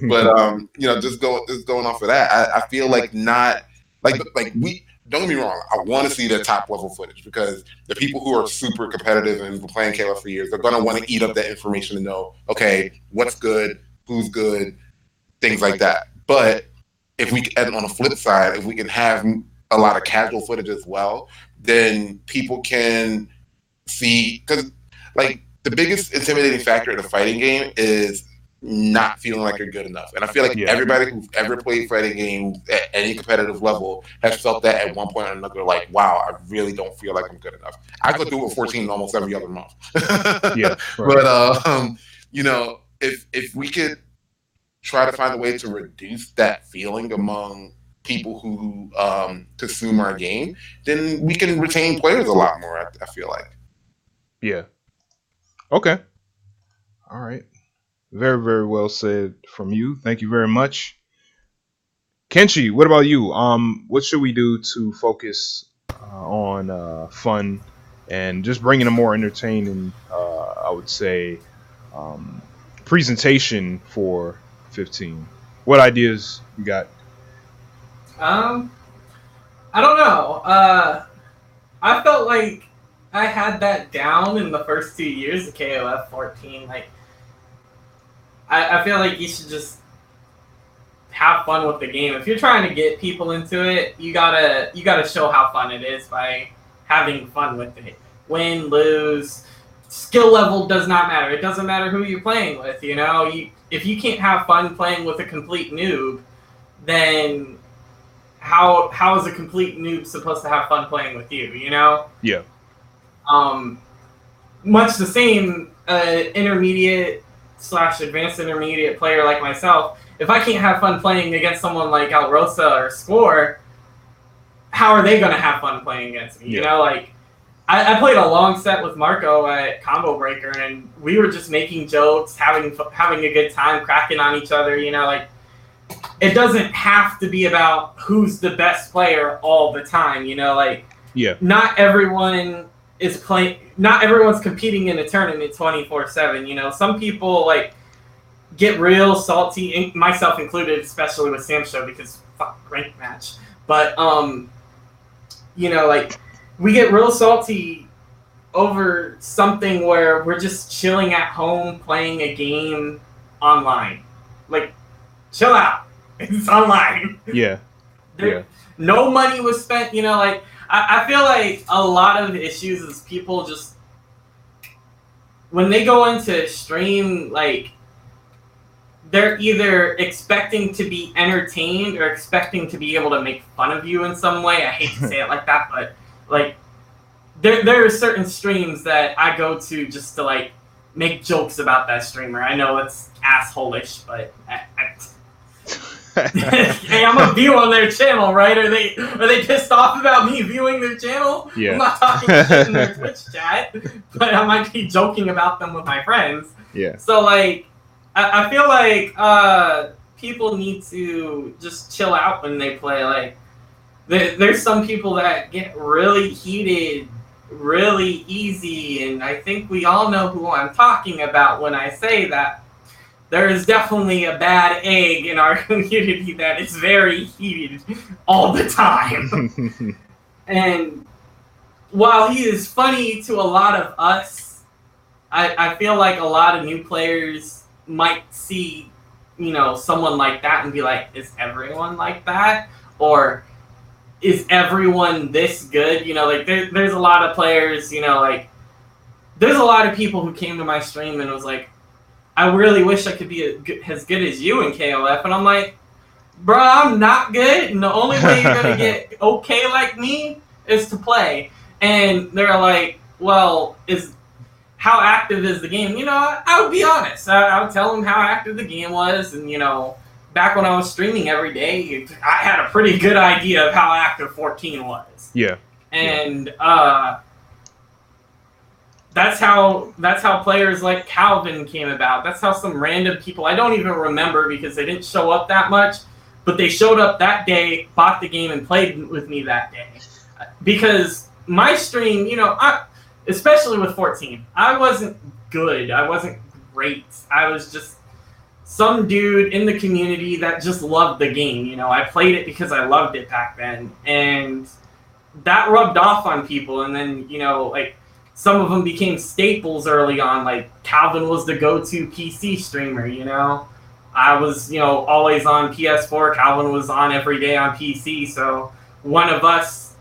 But just going off of that, I feel like not like we. Don't get me wrong, I want to see the top level footage, because the people who are super competitive and been playing KOF for years, they're going to want to eat up that information to know, okay, what's good, who's good, things like that. But if we, and on the flip side, if we can have a lot of casual footage as well, then people can see, because like the biggest intimidating factor in a fighting game is not feeling like you're good enough. And I feel like everybody who's ever played fighting games at any competitive level has felt that at one point or another, like, wow, I really don't feel like I'm good enough. I go through it with 14 almost every other month. But if we could try to find a way to reduce that feeling among people who consume our game, then we can retain players a lot more, I feel like. Yeah. Okay. All right. Very, very well said from you. Thank you very much. Kenshi, what about you? What should we do to focus on fun and just bringing a more entertaining, I would say, presentation for 15? What ideas you got? I don't know. I felt like I had that down in the first 2 years of KOF 14. Like, I feel like you should just have fun with the game. If you're trying to get people into it, you gotta show how fun it is by having fun with it. Win, lose, skill level does not matter. It doesn't matter who you're playing with. If you can't have fun playing with a complete noob, then how is a complete noob supposed to have fun playing with you? Yeah. Much the same, intermediate / advanced intermediate player like myself, if I can't have fun playing against someone like Alrosa or Score, how are they going to have fun playing against me? I played a long set with Marco at Combo Breaker, and we were just making jokes, having a good time, cracking on each other. You know, like it doesn't have to be about who's the best player all the time. You know, like not everyone is playing. Not everyone's competing in a tournament 24/7. You know, some people like get real salty, myself included, especially with Sam's show because fuck ranked match. But you know, like we get real salty over something where we're just chilling at home playing a game online. Like, chill out. It's online. Yeah. No money was spent, you know, like I feel like a lot of issues is people just when they go into stream, like they're either expecting to be entertained or expecting to be able to make fun of you in some way. I hate to say it like that, but like there are certain streams that I go to just to like make jokes about that streamer. I know it's asshole-ish, but hey, I'm a view on their channel, right? Are they pissed off about me viewing their channel? Yeah. I'm not talking shit in their Twitch chat, but I might be joking about them with my friends. Yeah. So like I feel like people need to just chill out when they play. Like there's some people that get really heated really easy, and I think we all know who I'm talking about when I say that. There is definitely a bad egg in our community that is very heated all the time. And while he is funny to a lot of us, I feel like a lot of new players might see, you know, someone like that and be like, is everyone like that? Or is everyone this good? You know, like there's a lot of players, you know, like there's a lot of people who came to my stream and was like, I really wish I could be as good as you in KOF. And I'm like, bro, I'm not good. And the only way you're going to get okay like me is to play. And they're like, well, how active is the game? You know, I would be honest. I would tell them how active the game was. And, you know, back when I was streaming every day, I had a pretty good idea of how active 14 was. Yeah. And that's how players like Calvin came about. That's how some random people, I don't even remember because they didn't show up that much, but they showed up that day, bought the game, and played with me that day. Because my stream, you know, especially with 14, I wasn't good. I wasn't great. I was just some dude in the community that just loved the game. You know, I played it because I loved it back then. And that rubbed off on people. And then, you know, like, some of them became staples early on. Like Calvin was the go-to PC streamer, you know. I was, you know, always on PS4. Calvin was on every day on PC. So one of us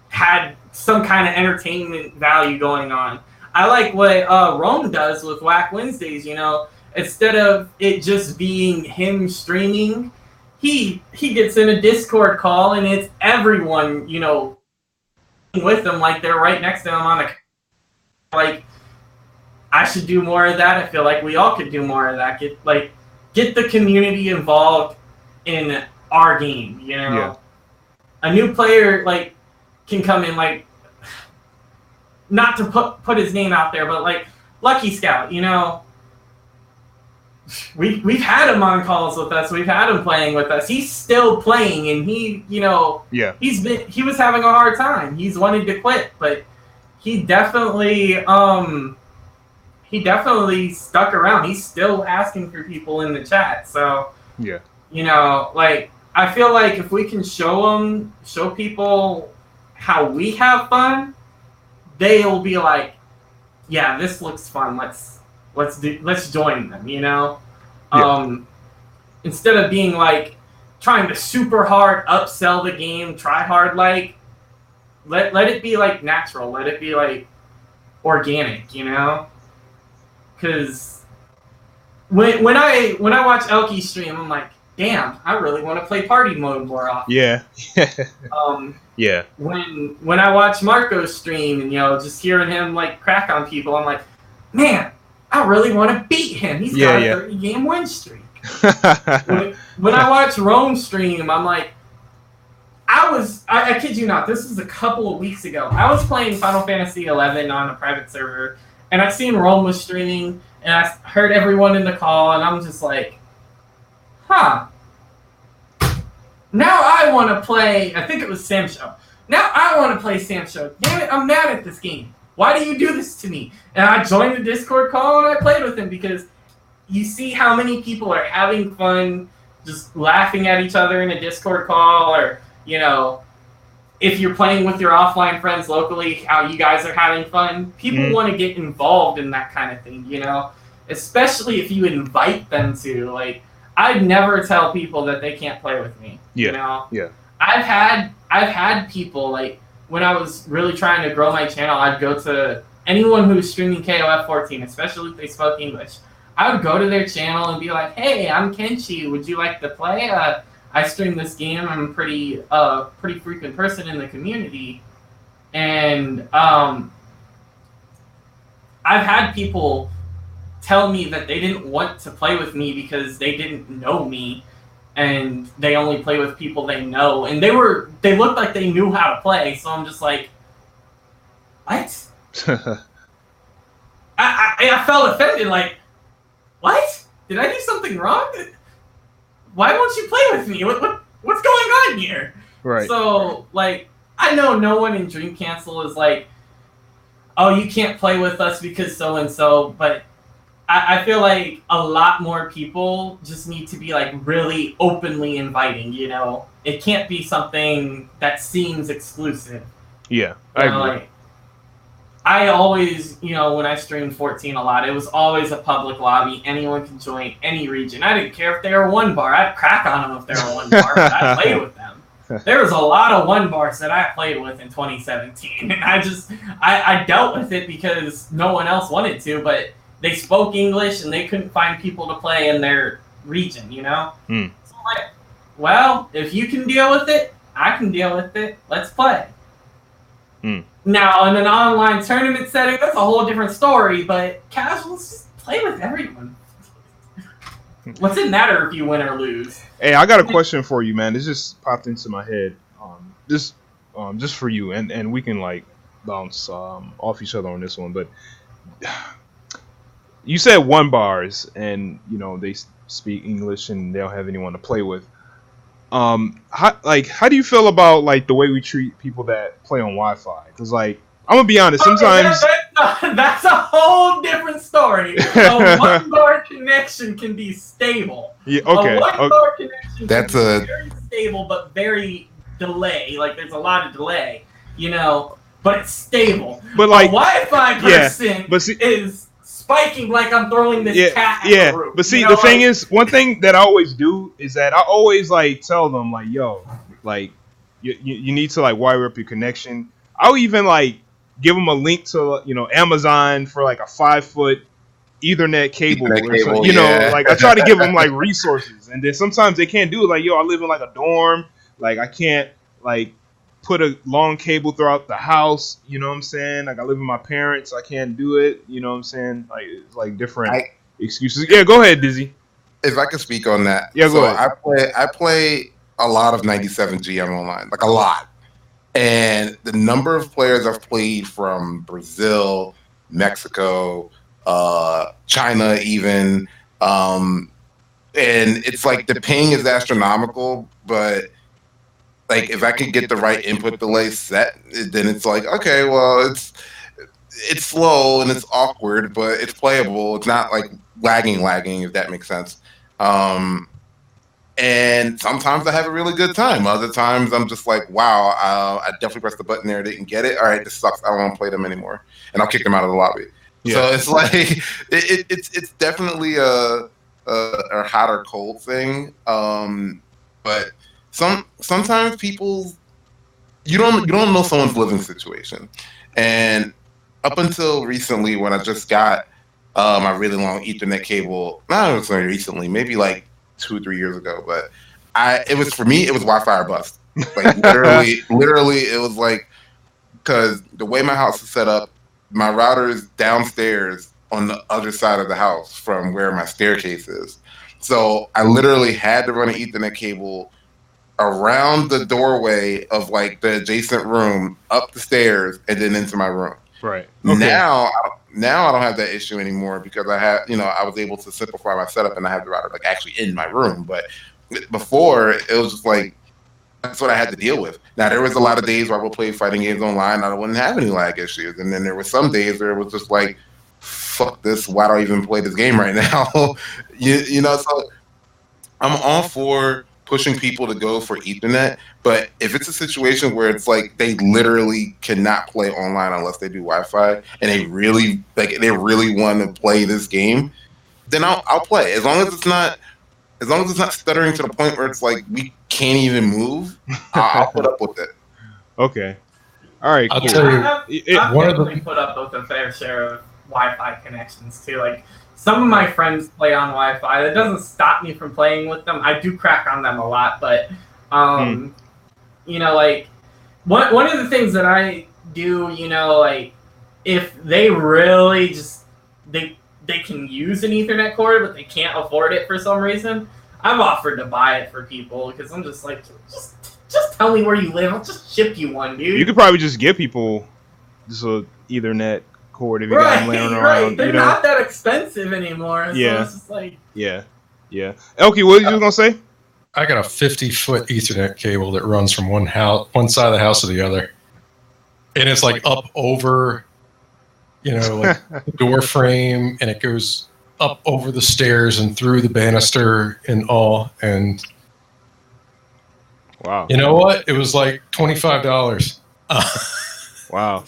had some kind of entertainment value going on. I like what Rome does with Whack Wednesdays, you know. Instead of it just being him streaming, he gets in a Discord call and it's everyone, you know, with him like they're right next to him on the. Like, I should do more of that. I feel like we all could do more of that. Get the community involved in our game, you know? Yeah. A new player, like, can come in, like, not to put his name out there, but, like, Lucky Scout, you know? We've had him on calls with us. We've had him playing with us. He's still playing, and he, you know, he was having a hard time. He's wanted to quit, but he definitely stuck around. He's still asking for people in the chat. So, you know, like, I feel like if we can show people how we have fun, they'll be like, yeah, this looks fun. Let's join them, you know? Instead of being like trying to super hard upsell the game, try hard, like, let it be like natural. Let it be like organic, you know? Because when I watch Elky stream, I'm like, damn, I really want to play party mode more often. Yeah. When I watch Marco stream and, you know, just hearing him like crack on people, I'm like, man, I really want to beat him. He's got a 30-game win streak. when I watch Rome stream, I'm like, I I kid you not, this was a couple of weeks ago. I was playing Final Fantasy 11 on a private server, and I seen Rome was streaming, and I heard everyone in the call, and I'm just like, huh. Now I want to play, I think it was Sam Show. Now I want to play Sam Show. Damn it, I'm mad at this game. Why do you do this to me? And I joined the Discord call, and I played with him, because you see how many people are having fun, just laughing at each other in a Discord call, or, you know, if you're playing with your offline friends locally, how you guys are having fun. People want to get involved in that kind of thing, you know, especially if you invite them to. Like, I'd never tell people that they can't play with me. Yeah. You know? Yeah. I've had people, like, when I was really trying to grow my channel, I'd go to anyone who was streaming KOF 14, especially if they spoke English. I would go to their channel and be like, "Hey, I'm Kenshi. Would you like to play? I stream this game. I'm a pretty frequent person in the community." And I've had people tell me that they didn't want to play with me because they didn't know me, and they only play with people they know. And they looked like they knew how to play. So I'm just like, what? I felt offended. Like, what? Did I do something wrong? Why won't you play with me? What's going on here? Right. So, like, I know no one in Dream Cancel is like, oh, you can't play with us because so-and-so, but I feel like a lot more people just need to be, like, really openly inviting, you know? It can't be something that seems exclusive. Yeah, I agree. Like, I always, you know, when I streamed 14 a lot, it was always a public lobby. Anyone can join any region. I didn't care if they were one bar. I'd crack on them if they were one bar, but I played with them. There was a lot of one bars that I played with in 2017, and I dealt with it because no one else wanted to, but they spoke English and they couldn't find people to play in their region, you know? So I'm like, well, if you can deal with it, I can deal with it. Let's play. Now, in an online tournament setting, that's a whole different story, but casuals, just play with everyone. What's it matter if you win or lose? Hey, I got a question for you, man. This just popped into my head. Just for you, and we can, like, bounce off each other on this one, but you said one bars, and, you know, they speak English and they don't have anyone to play with. How do you feel about, like, the way we treat people that play on Wi-Fi? Because, like, I'm gonna be honest, sometimes that's a whole different story. A one-bar connection can be stable. Yeah, okay. A one-bar connection That's can be very stable, but very delay. Like, there's a lot of delay, you know, but it's stable. But, like, a Wi-Fi person is spiking like I'm throwing this cat at the roof. But see, you know, the thing is, one thing that I always do is that I always, like, tell them, like, yo, like, you need to, like, wire up your connection. I'll even, like, give them a link to, you know, Amazon for, like, a 5-foot Ethernet cable, you know, like, I try to give them, like, resources, and then sometimes they can't do it. Like, yo, I live in, like, a dorm, like, I can't, like, put a long cable throughout the house, you know what I'm saying? Like, I live with my parents, I can't do it, you know what I'm saying? Like, it's like different excuses. Yeah, go ahead, Dizzy. If I can speak on that. Yeah, go ahead. I play a lot of 97 GM online, like a lot. And the number of players I've played from Brazil, Mexico, China even, and it's like the ping is astronomical, but like if I can get the right input delay set, then it's like, okay, well, it's slow and it's awkward, but it's playable. It's not like lagging, if that makes sense. And sometimes I have a really good time. Other times I'm just like, wow, I definitely pressed the button there, didn't get it. All right, this sucks. I don't want to play them anymore, and I'll kick them out of the lobby. Yeah. So it's like it's definitely a hot or cold thing. But sometimes people, you don't know someone's living situation, and up until recently when I just got my really long Ethernet cable, not so recently, maybe like 2-3 years ago, but it was Wi-Fi or bust. Like literally it was like, because the way my house is set up, my router is downstairs on the other side of the house from where my staircase is. So I literally had to run an Ethernet cable around the doorway of like the adjacent room, up the stairs, and then into my room. Right. Okay. Now I don't have that issue anymore because I was able to simplify my setup and I have the router like actually in my room. But before it was just like that's what I had to deal with. Now there was a lot of days where I would play fighting games online and I wouldn't have any lag issues, and then there were some days where it was just like, fuck this, why do I even play this game right now? you know, so I'm all for pushing people to go for Ethernet, but if it's a situation where it's like they literally cannot play online unless they do Wi-Fi, and they really want to play this game, then I'll play. As long as it's not stuttering to the point where it's like we can't even move, I'll put up with it. Okay. All right. I'll Cool. tell you, I've one of definitely put up with a fair share of Wi-Fi connections too. Like some of my friends play on Wi-Fi. That doesn't stop me from playing with them. I do crack on them a lot, but you know, like one of the things that I do, you know, like if they really just they can use an Ethernet cord, but they can't afford it for some reason, I've offered to buy it for people because I'm just like, just tell me where you live. I'll just ship you one, dude. You could probably just give people just a Ethernet cord if you got them laying around. They're you know? not that expensive anymore. So Yeah. it's just like, Yeah. Elkie, what were you gonna say? I got a 50-foot Ethernet cable that runs from one side of the house to the other, and it's like up over, you know, like the door frame, and it goes up over the stairs and through the banister and all. And Wow. you know what? It was like $25. Wow.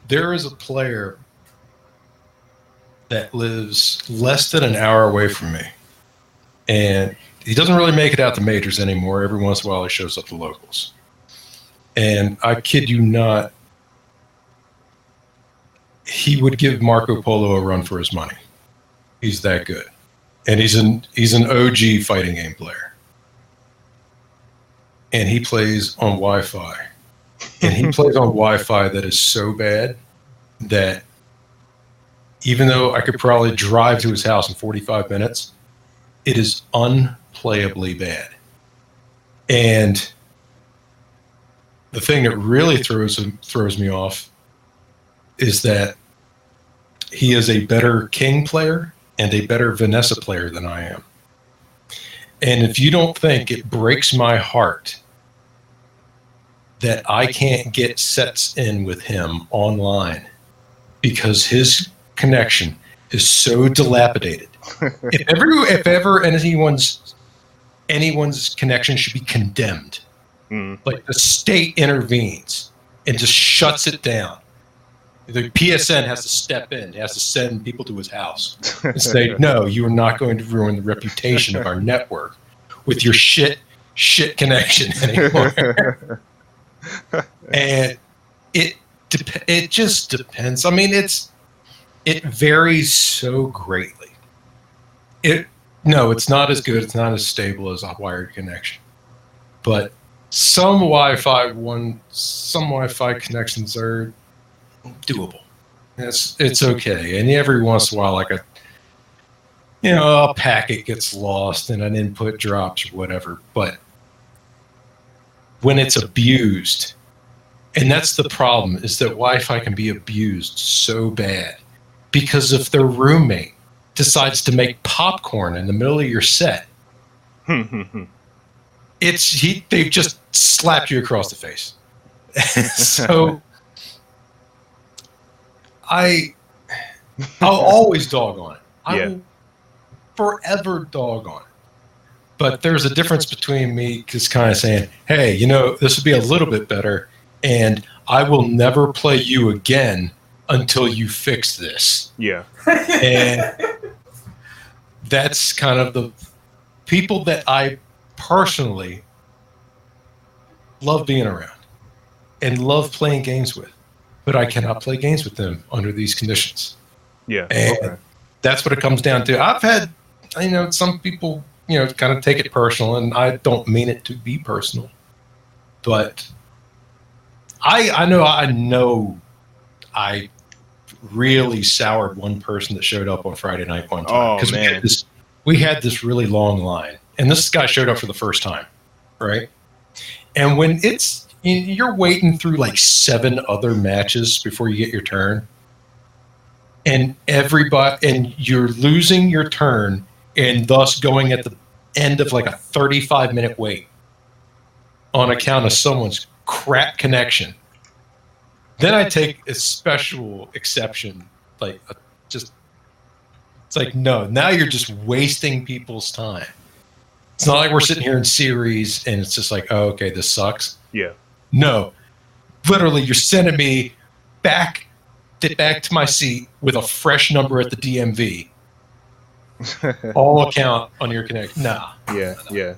There is a player that lives less than an hour away from me, and he doesn't really make it out to majors anymore. Every once in a while, he shows up to locals. And I kid you not, he would give Marco Polo a run for his money. He's that good. And he's an OG fighting game player. And he plays on Wi-Fi. And he plays on Wi-Fi that is so bad that even though I could probably drive to his house in 45 minutes, it is unplayably bad. And the thing that really throws me off is that he is a better King player and a better Vanessa player than I am. And if you don't think it breaks my heart that I can't get sets in with him online because his connection is so dilapidated. If ever anyone's connection should be condemned, like the state intervenes and just shuts it down. The PSN has to step in. It has to send people to his house and say, no, you are not going to ruin the reputation of our network with your shit connection anymore. And it just depends. I mean, it varies so greatly. It's not as good. It's not as stable as a wired connection. But some Wi-Fi connections are doable. It's okay. And every once in a while, like a packet gets lost and an input drops or whatever. But when it's abused, and that's the problem, is that Wi-Fi can be abused so bad because if their roommate decides to make popcorn in the middle of your set, they've just slapped you across the face. So I'll always dog on it. I will forever dog on it. But there's a difference between me just kind of saying, hey, this would be a little bit better, and I will never play you again until you fix this. Yeah. And that's kind of the people that I personally love being around and love playing games with, but I cannot play games with them under these conditions. Yeah. And that's what it comes down to. I've had, some people, kind of take it personal, and I don't mean it to be personal, but I know I really soured one person that showed up on Friday night one time because we had this really long line, and this guy showed up for the first time, right? And when you're waiting through like 7 other matches before you get your turn, and you're losing your turn, and thus going at the end of like a 35-minute wait on account of someone's crap connection, then I take a special exception. It's like, no, now you're just wasting people's time. It's not like we're sitting here in series and it's just like, oh, okay, this sucks. Yeah. No, literally, you're sending me back to my seat with a fresh number at the DMV. All account on your connect. Nah. Yeah.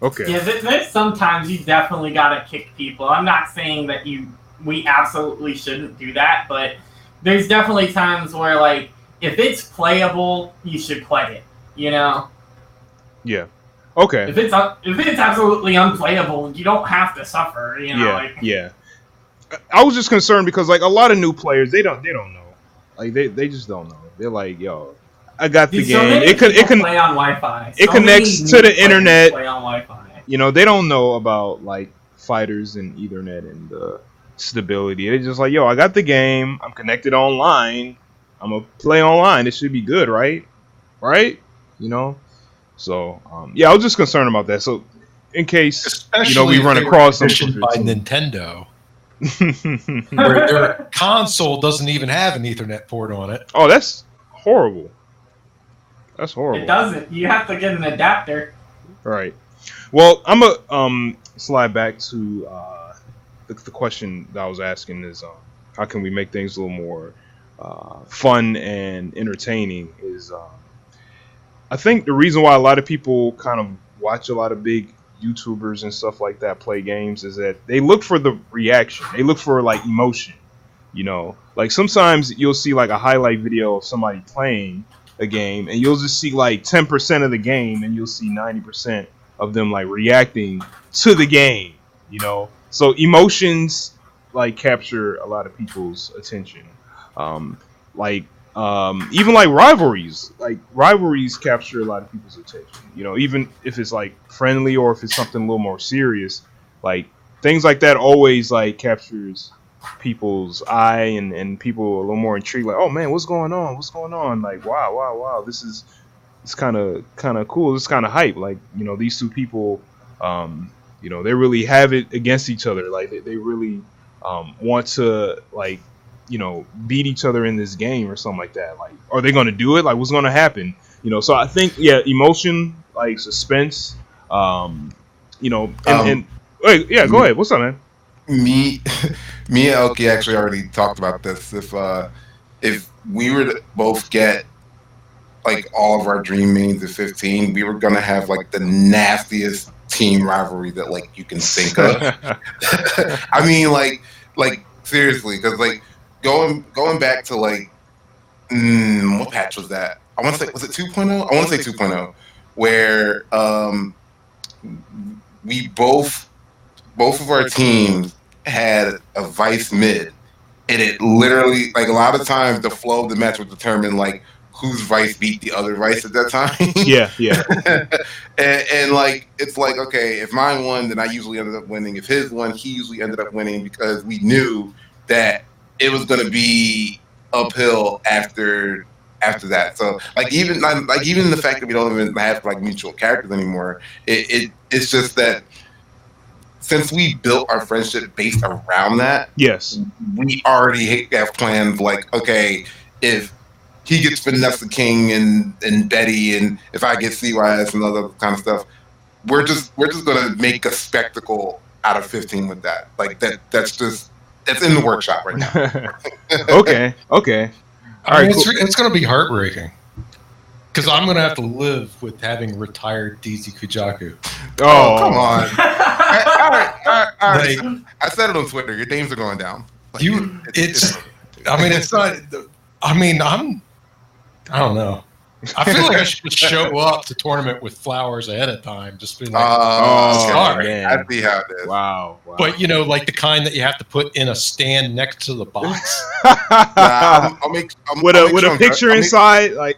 Okay. Yeah, there's sometimes you definitely gotta kick people. I'm not saying that we absolutely shouldn't do that, but there's definitely times where, like, if it's playable, you should play it. You know? Yeah. Okay. If it's absolutely unplayable, you don't have to suffer. You know? Yeah. I was just concerned because, like, a lot of new players, they don't know. Like, they just don't know. They're like, yo, I got the game. It can play on Wi-Fi. It connects to the internet. Play on Wi-Fi. You know, they don't know about, like, fighters and Ethernet and stability. They're just like, yo, I got the game. I'm connected online. I'm gonna play online. It should be good, right? You know. So yeah, I was just concerned about that. So in case especially we run across something by Nintendo, where their console doesn't even have an Ethernet port on it. Oh, that's horrible. That's horrible. It doesn't. You have to get an adapter. Right. Well, I'm gonna slide back to the question that I was asking is how can we make things a little more fun and entertaining? Is I think the reason why a lot of people kind of watch a lot of big YouTubers and stuff like that play games is that they look for the reaction. They look for, like, emotion. You know, like, sometimes you'll see, like, a highlight video of somebody playing a game, and you'll just see, like, 10% of the game, and you'll see 90% of them, like, reacting to the game. You know, so emotions, like, capture a lot of people's attention. Even like rivalries capture a lot of people's attention. You know, even if it's like friendly or if it's something a little more serious, like things like that always like captures people's eye and people a little more intrigued. Like, oh man, what's going on? Like, wow, it's kind of cool. It's kind of hype. Like, you know, these two people, you know, they really have it against each other. Like they really want to, like, you know, beat each other in this game or something like that. Like, are they going to do it? Like, what's going to happen? You know, so I think, yeah, emotion, like suspense, you know, and wait, yeah, go ahead. What's up, man? Me and Elkie actually already talked about this. If we were to both get like all of our dream mains at 15, we were gonna have like the nastiest team rivalry that like you can think of. I mean, like seriously, because like going back to like what patch was that? I want to say, was it 2.0? I want to say 2.0, where we both of our teams had a vice mid, and it literally, like, a lot of times the flow of the match would determine like whose vice beat the other vice at that time. Yeah. and like, it's like, okay, if mine won, then I usually ended up winning. If his won, he usually ended up winning, because we knew that it was going to be uphill after that. So like even the fact that we don't even have like mutual characters anymore, it's just that since we built our friendship based around that, yes, we already have plans like, okay, if he gets Vanessa King and Betty, and if I get CYS and other kind of stuff, we're just gonna make a spectacle out of 15 with that. Like that's in the workshop right now. Okay. All right, cool. It's going to be heartbreaking, because I'm going to have to live with having retired DZ Kujaku. Oh, come on! All right. Like, I said it on Twitter. Your names are going down. Like, I don't know. I feel like I should show up to tournament with flowers ahead of time. Just be like, sorry. Man. I see how it is. Wow. But, you know, like the kind that you have to put in a stand next to the box. I'll make with a picture inside. Like,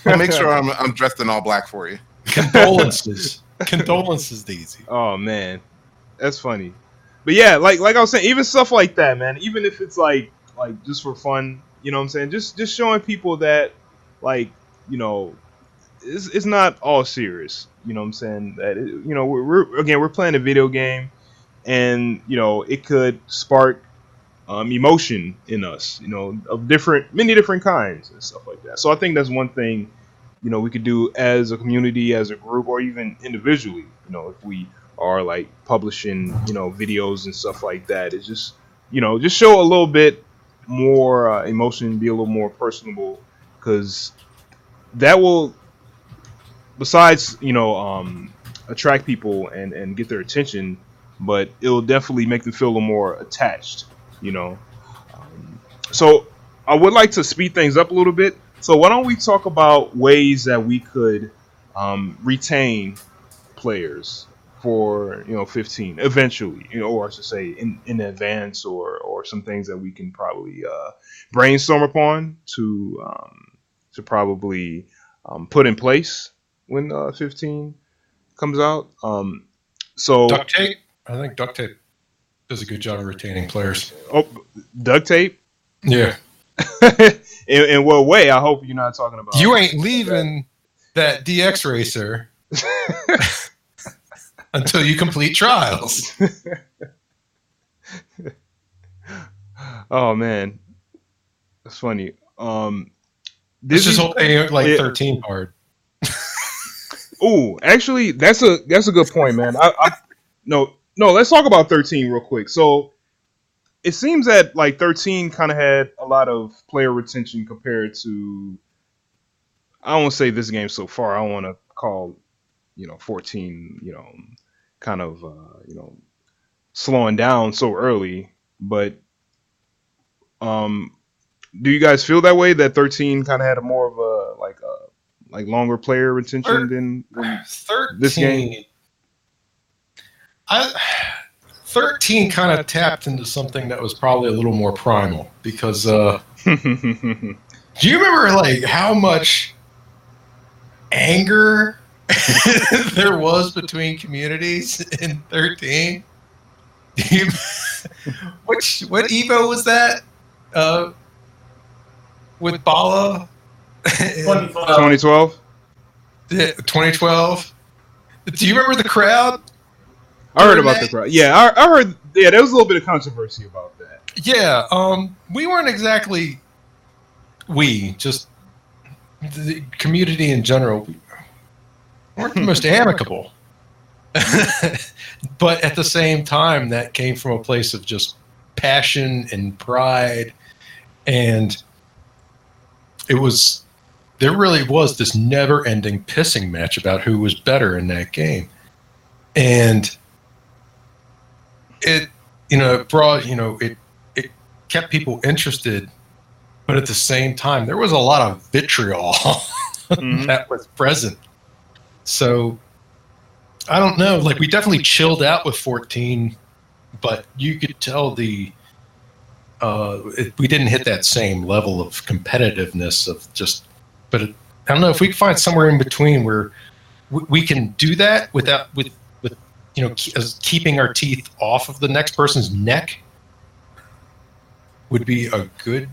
I'll make sure I'm dressed in all black for you. Condolences. Condolences, Daisy. Oh man, that's funny. But yeah, like I was saying, even stuff like that, man. Even if it's like just for fun, you know what I'm saying? Just showing people that like you know it's not all serious. You know what I'm saying? That we're playing a video game, and it could spark emotion in us, of many different kinds and stuff like that. So I think that's one thing, we could do as a community, as a group, or even individually. If we are like publishing, videos and stuff like that, it's just, just show a little bit more emotion, be a little more personable, because that will, besides, attract people and get their attention, but it'll definitely make them feel a little more attached. So I would like to speed things up a little bit. So why don't we talk about ways that we could retain players for 15 eventually, or I should say in advance, or some things that we can probably brainstorm upon to probably put in place when 15 comes out. So duct tape. I think duct tape does a good job of retaining players. Oh, duct tape? Yeah. in what way? I hope you're not talking about. You ain't leaving that DX racer until you complete trials. Oh man, that's funny. This is whole thing like 13 hard. Oh, actually, that's a good point, man. No, let's talk about 13 real quick. So it seems that like 13 kind of had a lot of player retention compared to, I don't want to say this game so far. I don't want to call 14 kind of slowing down so early. But do you guys feel that way, that 13 kind of had a more of a like longer player retention than 13, this game? 13 kind of tapped into something that was probably a little more primal, because do you remember like how much anger there was between communities in 13? What Evo was that? With Bala? 2012? Yeah, 2012. Do you remember the crowd? I heard about the crowd. Yeah, I heard. Yeah, there was a little bit of controversy about that. Yeah, we weren't exactly. Just the community in general weren't the most amicable. But at the same time, that came from a place of just passion and pride, and there really was this never-ending pissing match about who was better in that game, and it brought it kept people interested, but at the same time there was a lot of vitriol that was present. So I don't know, like we definitely chilled out with 14, but you could tell we didn't hit that same level of competitiveness but I don't know if we can find somewhere in between where we can do that with keeping our teeth off of the next person's neck would be a good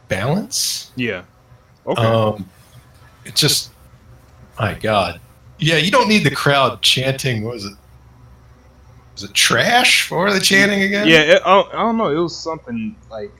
balance. Yeah. Okay. It's just, my God. Yeah, you don't need the crowd chanting. What was it? Was it trash? What were they chanting again? Yeah, I don't know. It was something like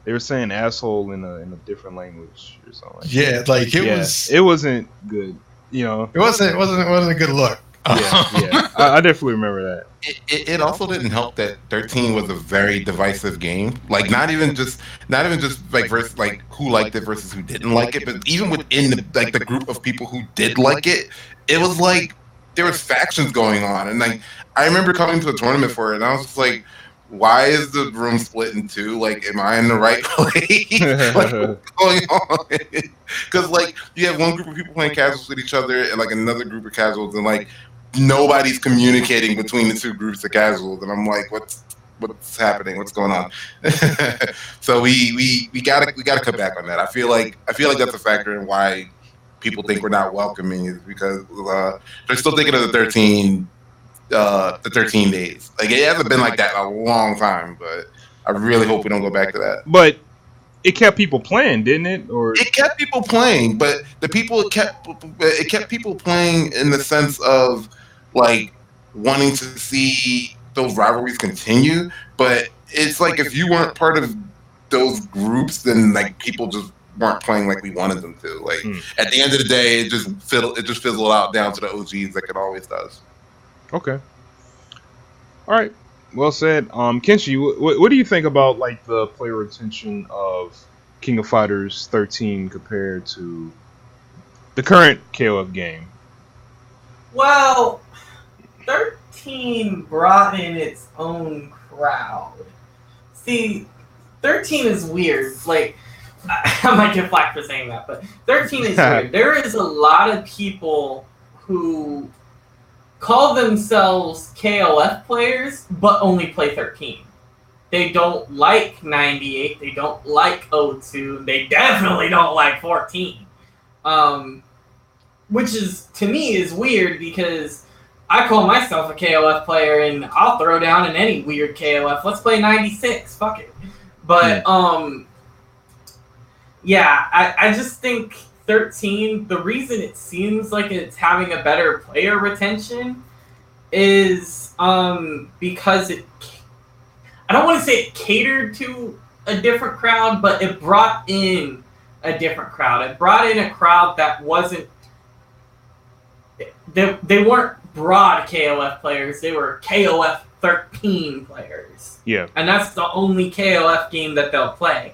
they were saying asshole in a different language or something. Like that. Like it wasn't good. It wasn't a good look. Yeah. I definitely remember that. It also didn't help that 13 was a very divisive game. Like not even just like versus like who liked it versus who didn't like it, but even within the group of people who did like it, it was like there was factions going on. And like I remember coming to a tournament for it, and I was just like, why is the room split in two? Like, am I in the right place? Like, what's going on? Because like you have one group of people playing casuals with each other, and like another group of casuals, and like nobody's communicating between the two groups of casuals, and I'm like, what's happening? What's going on? So we gotta cut back on that. I feel like that's a factor in why people think we're not welcoming is because they're still thinking of the 13 days. Like it hasn't been like that in a long time, but I really hope we don't go back to that. But it kept people playing, didn't it? Or it kept people playing, but it kept people playing in the sense of like wanting to see those rivalries continue. But it's like if you weren't part of those groups, then like people just weren't playing like we wanted them to. Like at the end of the day, it just fizzled out down to the OGs like it always does. Okay. All right. Well said. Kenshi, what do you think about like the player retention of King of Fighters 13 compared to the current KOF game? Well, 13 brought in its own crowd. See, 13 is weird. Like, I might get flack for saying that, but 13 is weird. There is a lot of people who call themselves KOF players, but only play 13. They don't like 98. They don't like 02. They definitely don't like 14. Which is, to me, is weird because I call myself a KOF player and I'll throw down in any weird KOF. Let's play 96. Fuck it. But, yeah, I just think 13, the reason it seems like it's having a better player retention is because I don't want to say it catered to a different crowd, but it brought in a different crowd. It brought in a crowd that wasn't... They weren't broad KOF players. They were KOF 13 players. Yeah. And that's the only KOF game that they'll play.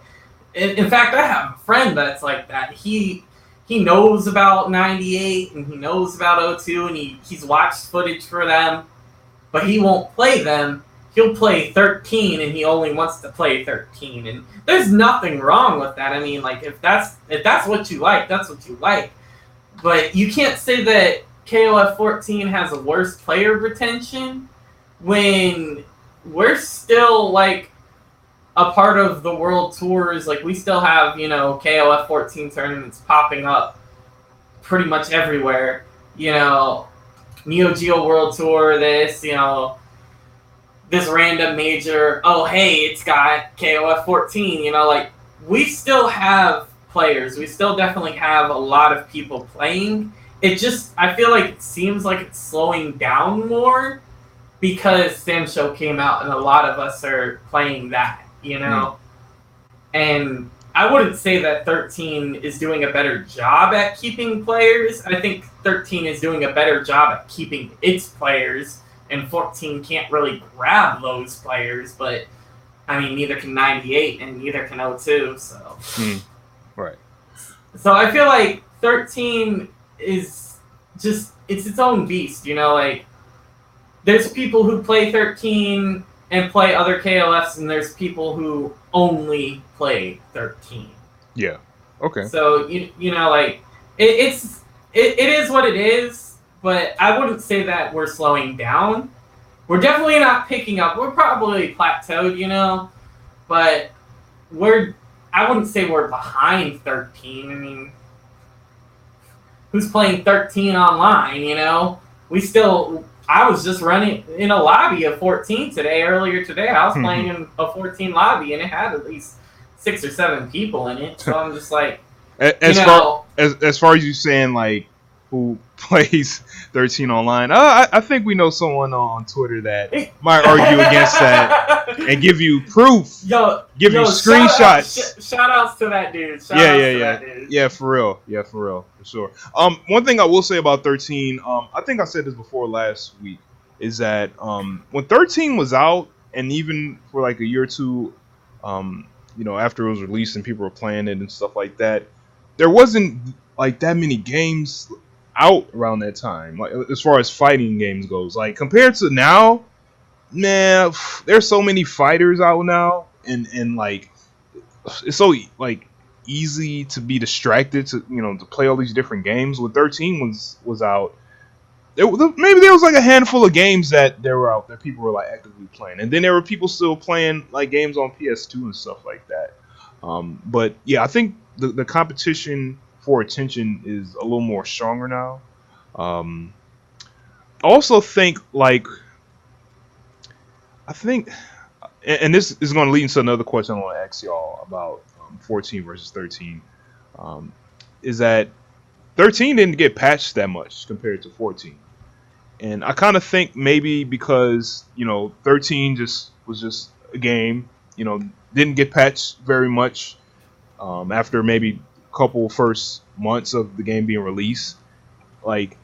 In fact, I have a friend that's like that. He knows about 98 and he knows about 02 and he's watched footage for them, but he won't play them. He'll play 13 and he only wants to play 13. And there's nothing wrong with that. I mean, like if that's what you like, that's what you like. But you can't say that KOF 14 has a worse player retention when we're still like a part of the world tours. Like we still have, KOF 14 tournaments popping up pretty much everywhere. Neo Geo World Tour, this random major, oh hey, it's got KOF 14, like we still have players. We still definitely have a lot of people playing. It just, I feel like it seems like it's slowing down more because Sam Show came out and a lot of us are playing that, And I wouldn't say that 13 is doing a better job at keeping players. I think 13 is doing a better job at keeping its players, and 14 can't really grab those players, but I mean, neither can 98 and neither can 02, so. Right. So I feel like 13 is just, it's its own beast, like there's people who play 13 and play other KOFs, and there's people who only play 13. Yeah. Okay. So like it is what it is, but I wouldn't say that we're slowing down. We're definitely not picking up. We're probably plateaued, but I wouldn't say we're behind 13. I mean, who's playing 13 online, I was just running in a lobby of 14 earlier today. I was playing in a 14 lobby, and it had at least 6 or 7 people in it. So I'm just like, as far as you saying like who plays 13 online, I think we know someone on Twitter that might argue against that and give you proof. Give you screenshots. Shout outs to that dude. Yeah, for real. For sure. One thing I will say about 13, I think I said this before last week, is that when 13 was out, and even for like a year or two, after it was released and people were playing it and stuff like that, there wasn't like that many games out around that time, like as far as fighting games goes. Like compared to now, man, there's so many fighters out now, and like it's so like easy to be distracted to to play all these different games. When 13 was out, maybe there was like a handful of games that were out that people were like actively playing, and then there were people still playing like games on PS2 and stuff like that. But yeah, I think the competition for attention is a little more stronger now. I also think like I think, and this is going to lead into another question I want to ask y'all about 14 versus 13. Is that 13 didn't get patched that much compared to 14, and I kind of think maybe because 13 was just a game, didn't get patched very much after maybe a couple first months of the game being released. Like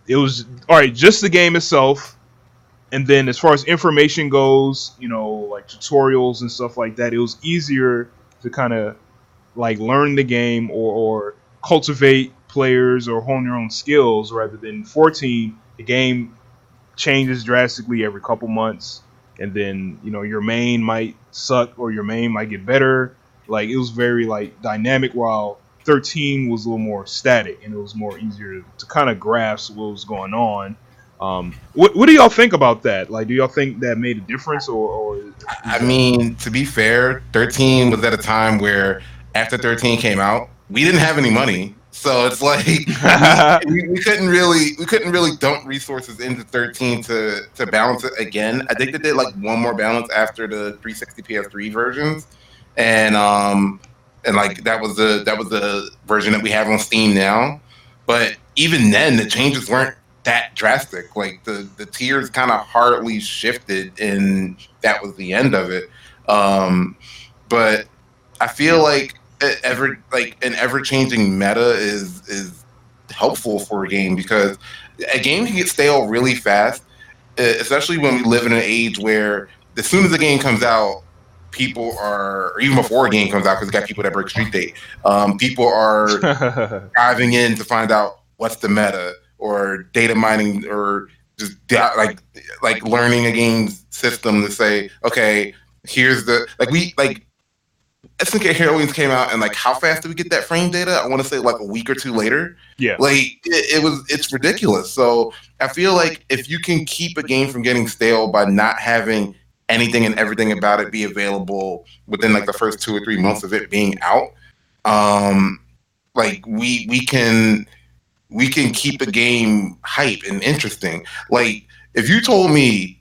it was all right, just the game itself. And then as far as information goes, like tutorials and stuff like that, it was easier to kind of like learn the game or cultivate players or hone your own skills rather than 14. The game changes drastically every couple months. And then, your main might suck or your main might get better. Like it was very like dynamic, while 13 was a little more static and it was more easier to kind of grasp what was going on. What do y'all think about that? Like, do y'all think that made a difference, or I mean, to be fair, 13 was at a time where after 13 came out, we didn't have any money, so it's like we couldn't really dump resources into 13 to balance it again. I think they did like one more balance after the 360 PS3 versions, and like that was the version that we have on Steam now. But even then, the changes weren't that drastic. Like the tiers kind of hardly shifted, and that was the end of it. But I feel like an ever changing meta is helpful for a game, because a game can get stale really fast, especially when we live in an age where as soon as the game comes out, people are, or even before a game comes out, because it's got people that break street date, people are diving in to find out what's the meta, or data mining, or just like learning a game's system to say, okay, here's the SNK Heroines came out, and like how fast did we get that frame data? I want to say like a week or two later. Yeah, like it's ridiculous. So I feel like if you can keep a game from getting stale by not having anything and everything about it be available within like the first 2 or 3 months of it being out, like we can keep a game hype and interesting. Like if you told me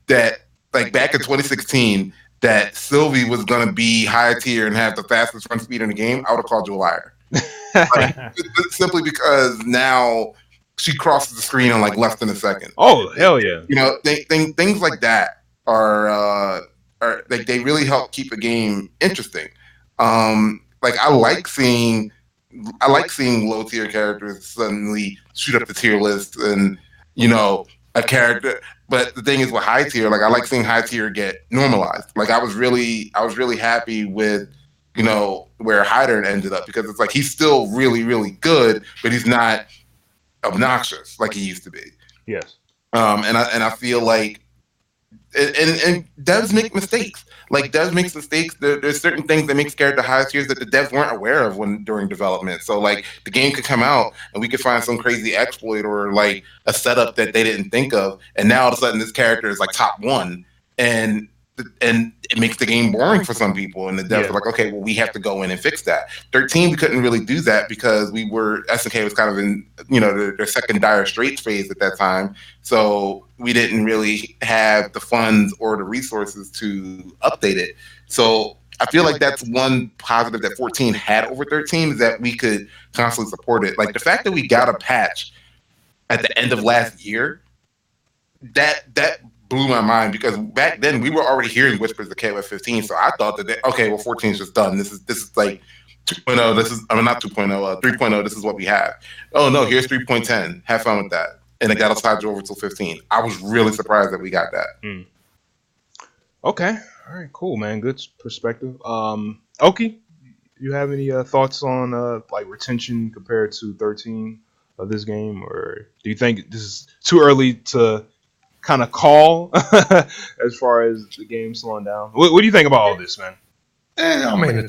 that like back in 2016 that Sylvie was gonna be high tier and have the fastest run speed in the game, I would have called you a liar. Like, simply because now she crosses the screen in like less than a second. Oh hell yeah! Things like that are like they really help keep a game interesting. Like I like seeing low tier characters suddenly shoot up the tier list, and a character. But the thing is with high tier, like I like seeing high tier get normalized. Like I was really happy with where Hyder ended up, because it's like he's still really, really good, but he's not obnoxious like he used to be. Yes. And I feel like and devs make mistakes. Like devs makes mistakes. There's certain things that makes character high tiers that the devs weren't aware of during development. So like the game could come out and we could find some crazy exploit or like a setup that they didn't think of, and now all of a sudden this character is like top 1, and it makes the game boring for some people, and the devs are like, okay, well we have to go in and fix that. 13 we couldn't really do that because SNK was kind of in their second dire straits phase at that time, so we didn't really have the funds or the resources to update it. So I feel like that's one positive that 14 had over 13, is that we could constantly support it. Like the fact that we got a patch at the end of last year, that blew my mind, because back then we were already hearing whispers of KOF 15. So I thought that 14 is just done. This is like 2.0. This is not 2.0. 3.0. This is what we have. Oh no, here's 3.10. Have fun with that. And it got us tied over till 15. I was really surprised that we got that. Okay. All right. Cool, man. Good perspective. Oki, you have any thoughts on like retention compared to 13 of this game, or do you think this is too early to kind of call as far as the game slowing down? What do you think about all this, man? I mean,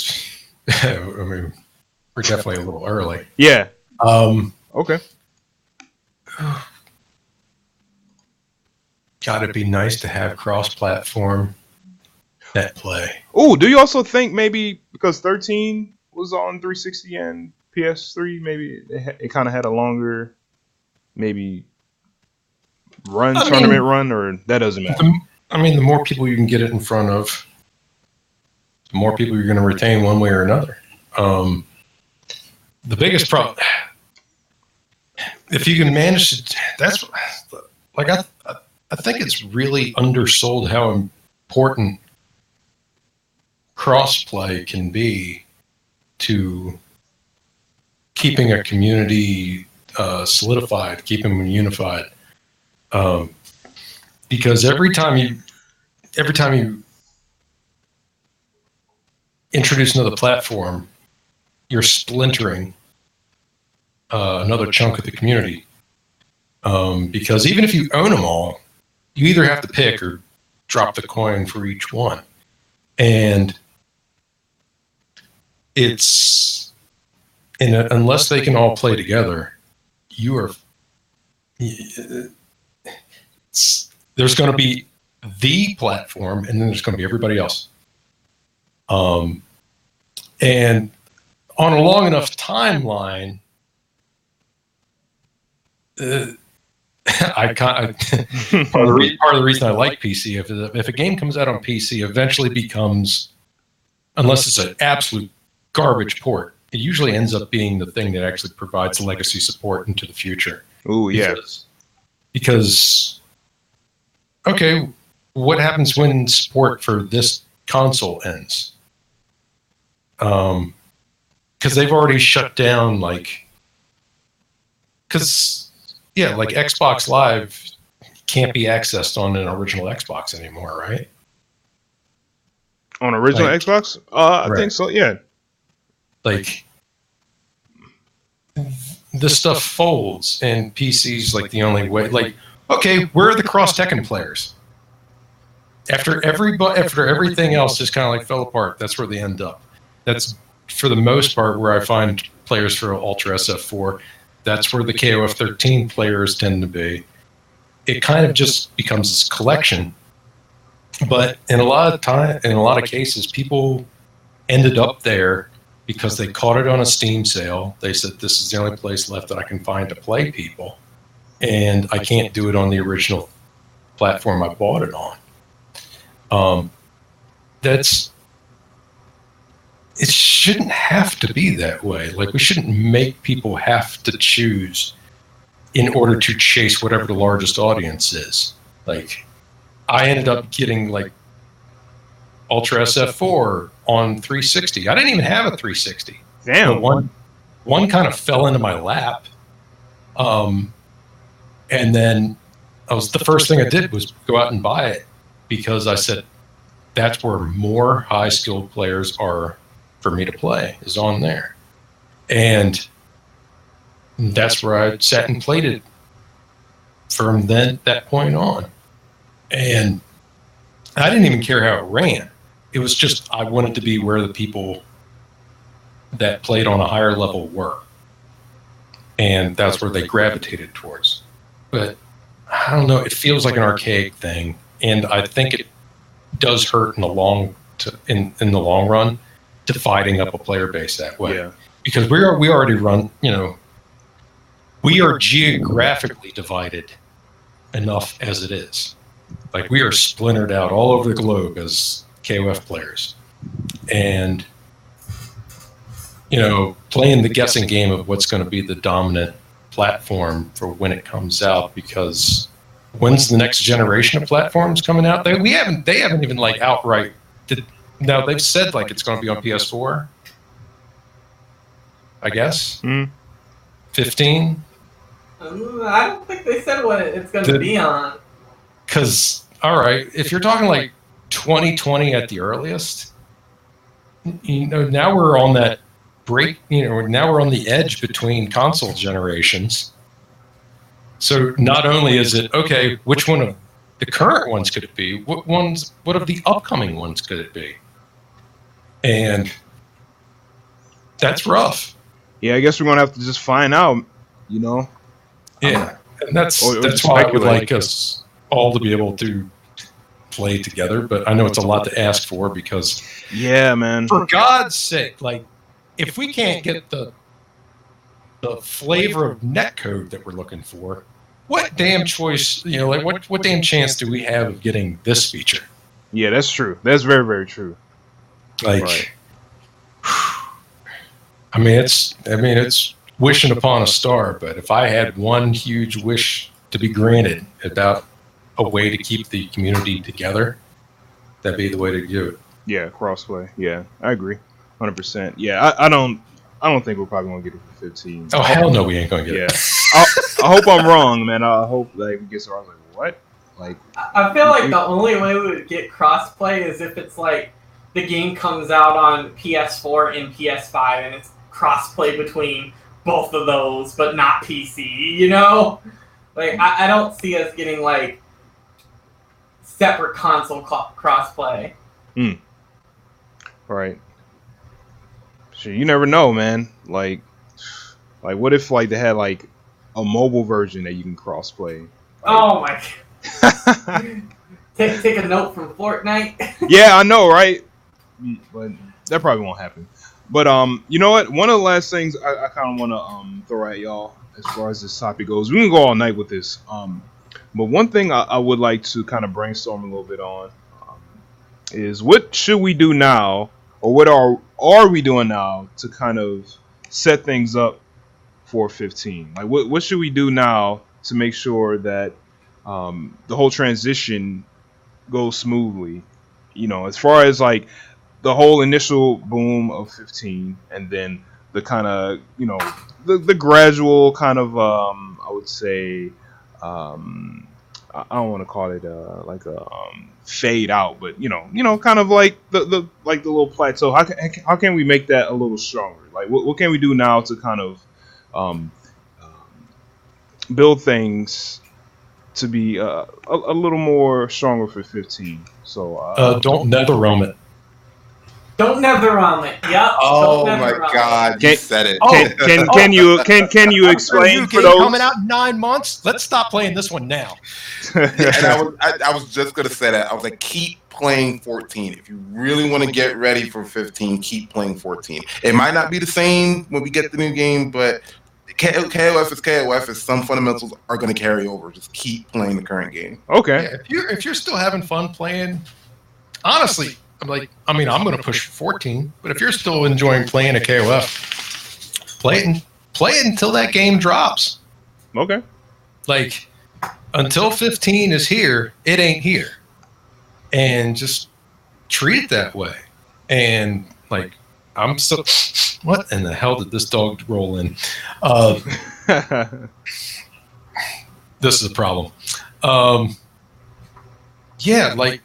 we're definitely a little early. Yeah. Okay. God, it'd be nice to have cross-platform net play. Oh, do you also think maybe because 13 was on 360 and PS3. Maybe it kind of had a longer, maybe tournament run, or that doesn't matter. The more people you can get it in front of, the more people you're going to retain one way or another. The biggest problem, if you can manage to, that's like I think it's really undersold how important crossplay can be to keeping a community solidified, keeping them unified. Because every time you introduce another platform, you're splintering another chunk of the community. Because even if you own them all, you either have to pick or drop the coin for each one. And unless they can all play together, there's going to be the platform, and then there's going to be everybody else. And on a long enough timeline, part of the reason I like PC, if a game comes out on PC, eventually becomes, unless it's an absolute garbage port, it usually ends up being the thing that actually provides legacy support into the future. Oh yeah. Because okay, what happens when support for this console ends? Because they've already shut down, like Xbox Live can't be accessed on an original Xbox anymore, right? On original Xbox? I think so, yeah. Like, this stuff folds, and PC's like the only way. Like, okay, where are the cross-Tekken players? After everything else just kind of like fell apart, that's where they end up. That's, for the most part, where I find players for Ultra SF4. That's where the KOF 13 players tend to be. It kind of just becomes this collection. But in a lot of cases, people ended up there because they caught it on a Steam sale. They said, this is the only place left that I can find to play people. And I can't do it on the original platform I bought it on. It shouldn't have to be that way. Like, we shouldn't make people have to choose in order to chase whatever the largest audience is. Like, I ended up getting like Ultra SF4 on 360. I didn't even have a 360. Damn. But one kind of fell into my lap. And then the first thing I did was go out and buy it, because I said, that's where more high skilled players are for me to play, is on there. And that's where I sat and played it from that point on. And I didn't even care how it ran. It was just, I wanted to be where the people that played on a higher level were. And that's where they gravitated towards. But I don't know, it feels like an archaic thing. And I think it does hurt in the long run, dividing up a player base that way. Yeah. Because we already run, we are geographically divided enough as it is. Like, we are splintered out all over the globe as KOF players. And, playing the guessing game of what's going to be the dominant platform for when it comes out, because when's the next generation of platforms coming out? They haven't even like outright now they've said like it's going to be on PS4, I guess. 15. I don't think they said what it's going to be on. Because, all right, if you're talking like 2020 at the earliest, now we're on that break. Now we're on the edge between console generations. So not only is it okay, which one of the current ones could it be? What of the upcoming ones could it be? And that's rough. Yeah, I guess we're gonna have to just find out. Yeah, and that's why I would like us all to be able to play together. But I know it's a lot to ask for, because yeah, man, for God's sake, like, if we can't get the flavor of netcode that we're looking for, what damn choice, like what damn chance do we have of getting this feature? Yeah, that's true. That's very, very true. Like, Right. I mean, it's wishing upon a star, but if I had one huge wish to be granted about a way to keep the community together, that'd be the way to do it. Yeah, crossplay. Yeah, I agree, 100%. Yeah, I don't think we're probably gonna get it for 15. Oh hell no, we ain't gonna get it. I hope I'm wrong, man. I hope like we get so I was like, what? Like, I feel like the only way we would get crossplay is if it's like the game comes out on PS4 and PS5 and it's crossplay between both of those, but not PC. You know, like I don't see us getting like separate console crossplay. Right. Shit, you never know, man. Like what if like they had like a mobile version that you can crossplay? Oh my god. Take a note from Fortnite. Yeah, I know, right? But that probably won't happen. But you know what? One of the last things I kind of want to throw at y'all as far as this topic goes, we can go all night with this. But one thing I would like to kind of brainstorm a little bit on is what should we do now, or what are we doing now to kind of set things up for 15? Like what should we do now to make sure that the whole transition goes smoothly? You know, as far as like the whole initial boom of 15, and then the kind of, you know, the gradual kind of I would say I don't want to call it like a fade out, but you know, kind of like the little plateau. How can we make that a little stronger? Like what can we do now to kind of build things to be a little more stronger for 15? So Don't nether realm it. Don't nether realm it. Yep. Oh my god, you said it. Can you explain for those coming out in 9 months? Let's stop playing this one now. And I was just gonna say that. I was like, keep playing 14. If you really want to get ready for 15, keep playing 14. It might not be the same when we get the new game, but KOF is KOF. Some fundamentals are going to carry over. Just keep playing the current game. Okay. Yeah, if you're still having fun playing, honestly, I'm going to push for 14. But if you're still enjoying playing a KOF, play it until that game drops. Okay. Like until 15 is here, it ain't here, and just treat it that way. And like I'm so. What in the hell did this dog roll in? This is a problem. Yeah, like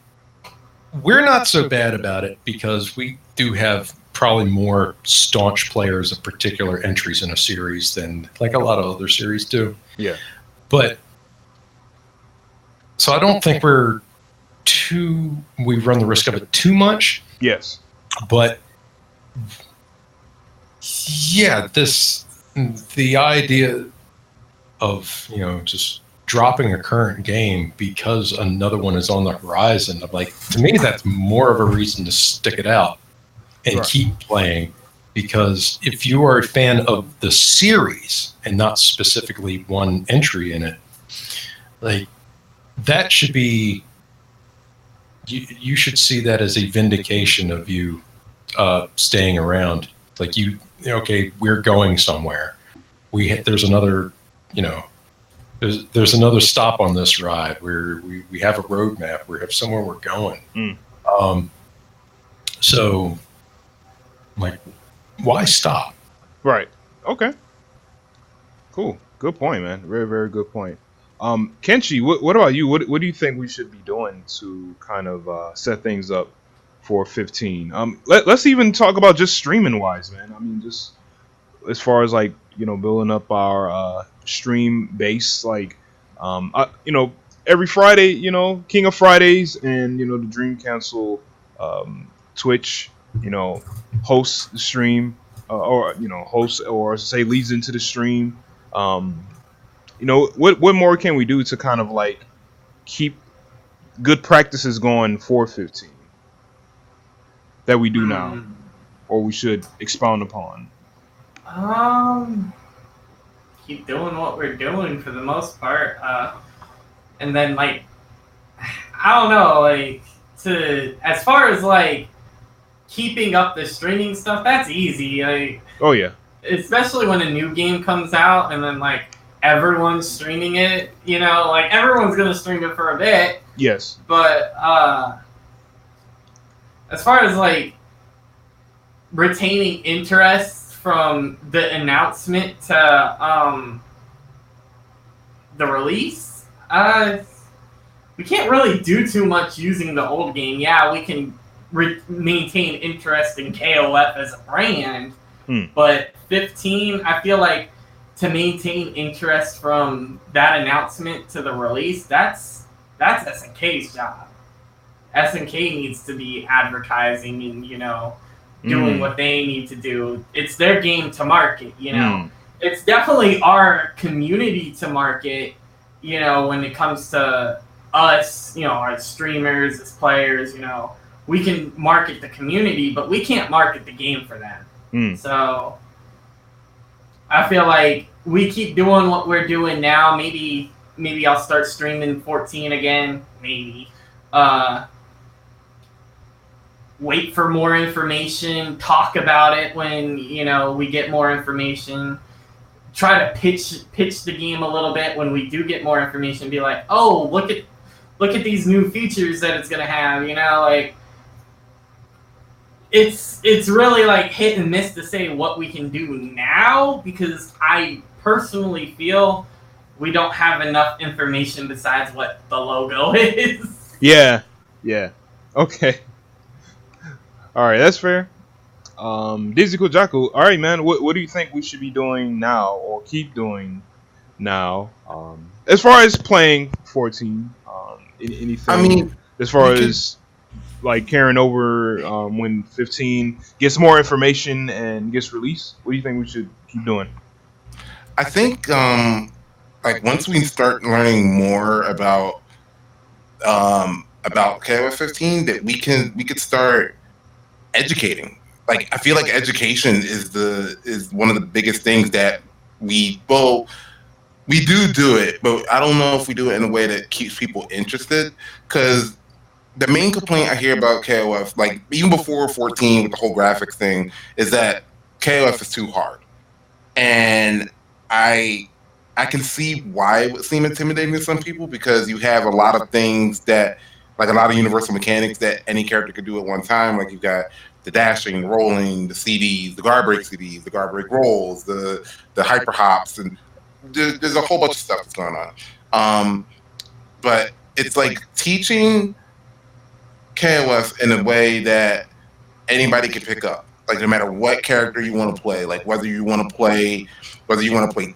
we're not so bad about it because we do have probably more staunch players of particular entries in a series than like a lot of other series do. Yeah. But so I don't think we run the risk of it too much. Yes. But yeah, the idea of, just dropping a current game because another one is on the horizon, I'm like, to me, that's more of a reason to stick it out and keep playing. Because if you are a fan of the series and not specifically one entry in it, like that should be, you should see that as a vindication of you staying around. Like okay, we're going somewhere. There's another, there's another stop on this ride where we have a roadmap. We have somewhere we're going. So, like, why stop? Right. Okay. Cool. Good point, man. Very, very good point. Kenshi, what about you? What do you think we should be doing to kind of set things up for 15? Let's even talk about just streaming wise, man. I mean, just as far as like, building up our stream base, like every Friday, King of Fridays, and the Dream Council Twitch, hosts the stream, or hosts, or say leads into the stream. What more can we do to kind of like keep good practices going for 15 that we do now? or we should expound upon? Keep doing what we're doing for the most part. And then like, I don't know, like as far as like keeping up the streaming stuff, that's easy. Like, Oh yeah. especially when a new game comes out and then like everyone's streaming it, like everyone's gonna stream it for a bit. Yes. But as far as like retaining interest from the announcement to the release, we can't really do too much using the old game. Yeah, we can maintain interest in KOF as a brand, but 15, I feel like to maintain interest from that announcement to the release, that's SNK's job. SNK needs to be advertising and, doing what they need to do. It's their game to market, It's definitely our community to market, when it comes to us, our streamers, as players, we can market the community, but we can't market the game for them. So I feel like we keep doing what we're doing now. Maybe I'll start streaming 14 again. Maybe. Wait for more information. Talk about it when we get more information. Try to pitch the game a little bit when we do get more information. Be like, oh, look at these new features that it's gonna have. Like it's really like hit and miss to say what we can do now, because I personally feel we don't have enough information besides what the logo is. Yeah. Okay. All right, that's fair. Dizuko Jaku, all right, man. What do you think we should be doing now, or keep doing now? As far as playing 14, anything. I mean, as far as like carrying over when 15 gets more information and gets released, what do you think we should keep doing? I think like once we start learning more about KOF 15, that we could start educating. Like, I feel like education is one of the biggest things that we do it, but I don't know if we do it in a way that keeps people interested. Because the main complaint I hear about KOF, like even before 14 with the whole graphics thing, is that KOF is too hard. And I can see why it would seem intimidating to some people, because you have a lot of things that, like a lot of universal mechanics that any character could do at one time. Like you've got the dashing, the rolling, the CDs, the guard break CDs, the guard break rolls, the hyper hops, and there's a whole bunch of stuff that's going on. But it's like teaching KOF in a way that anybody can pick up. Like no matter what character you want to play, like whether you want to play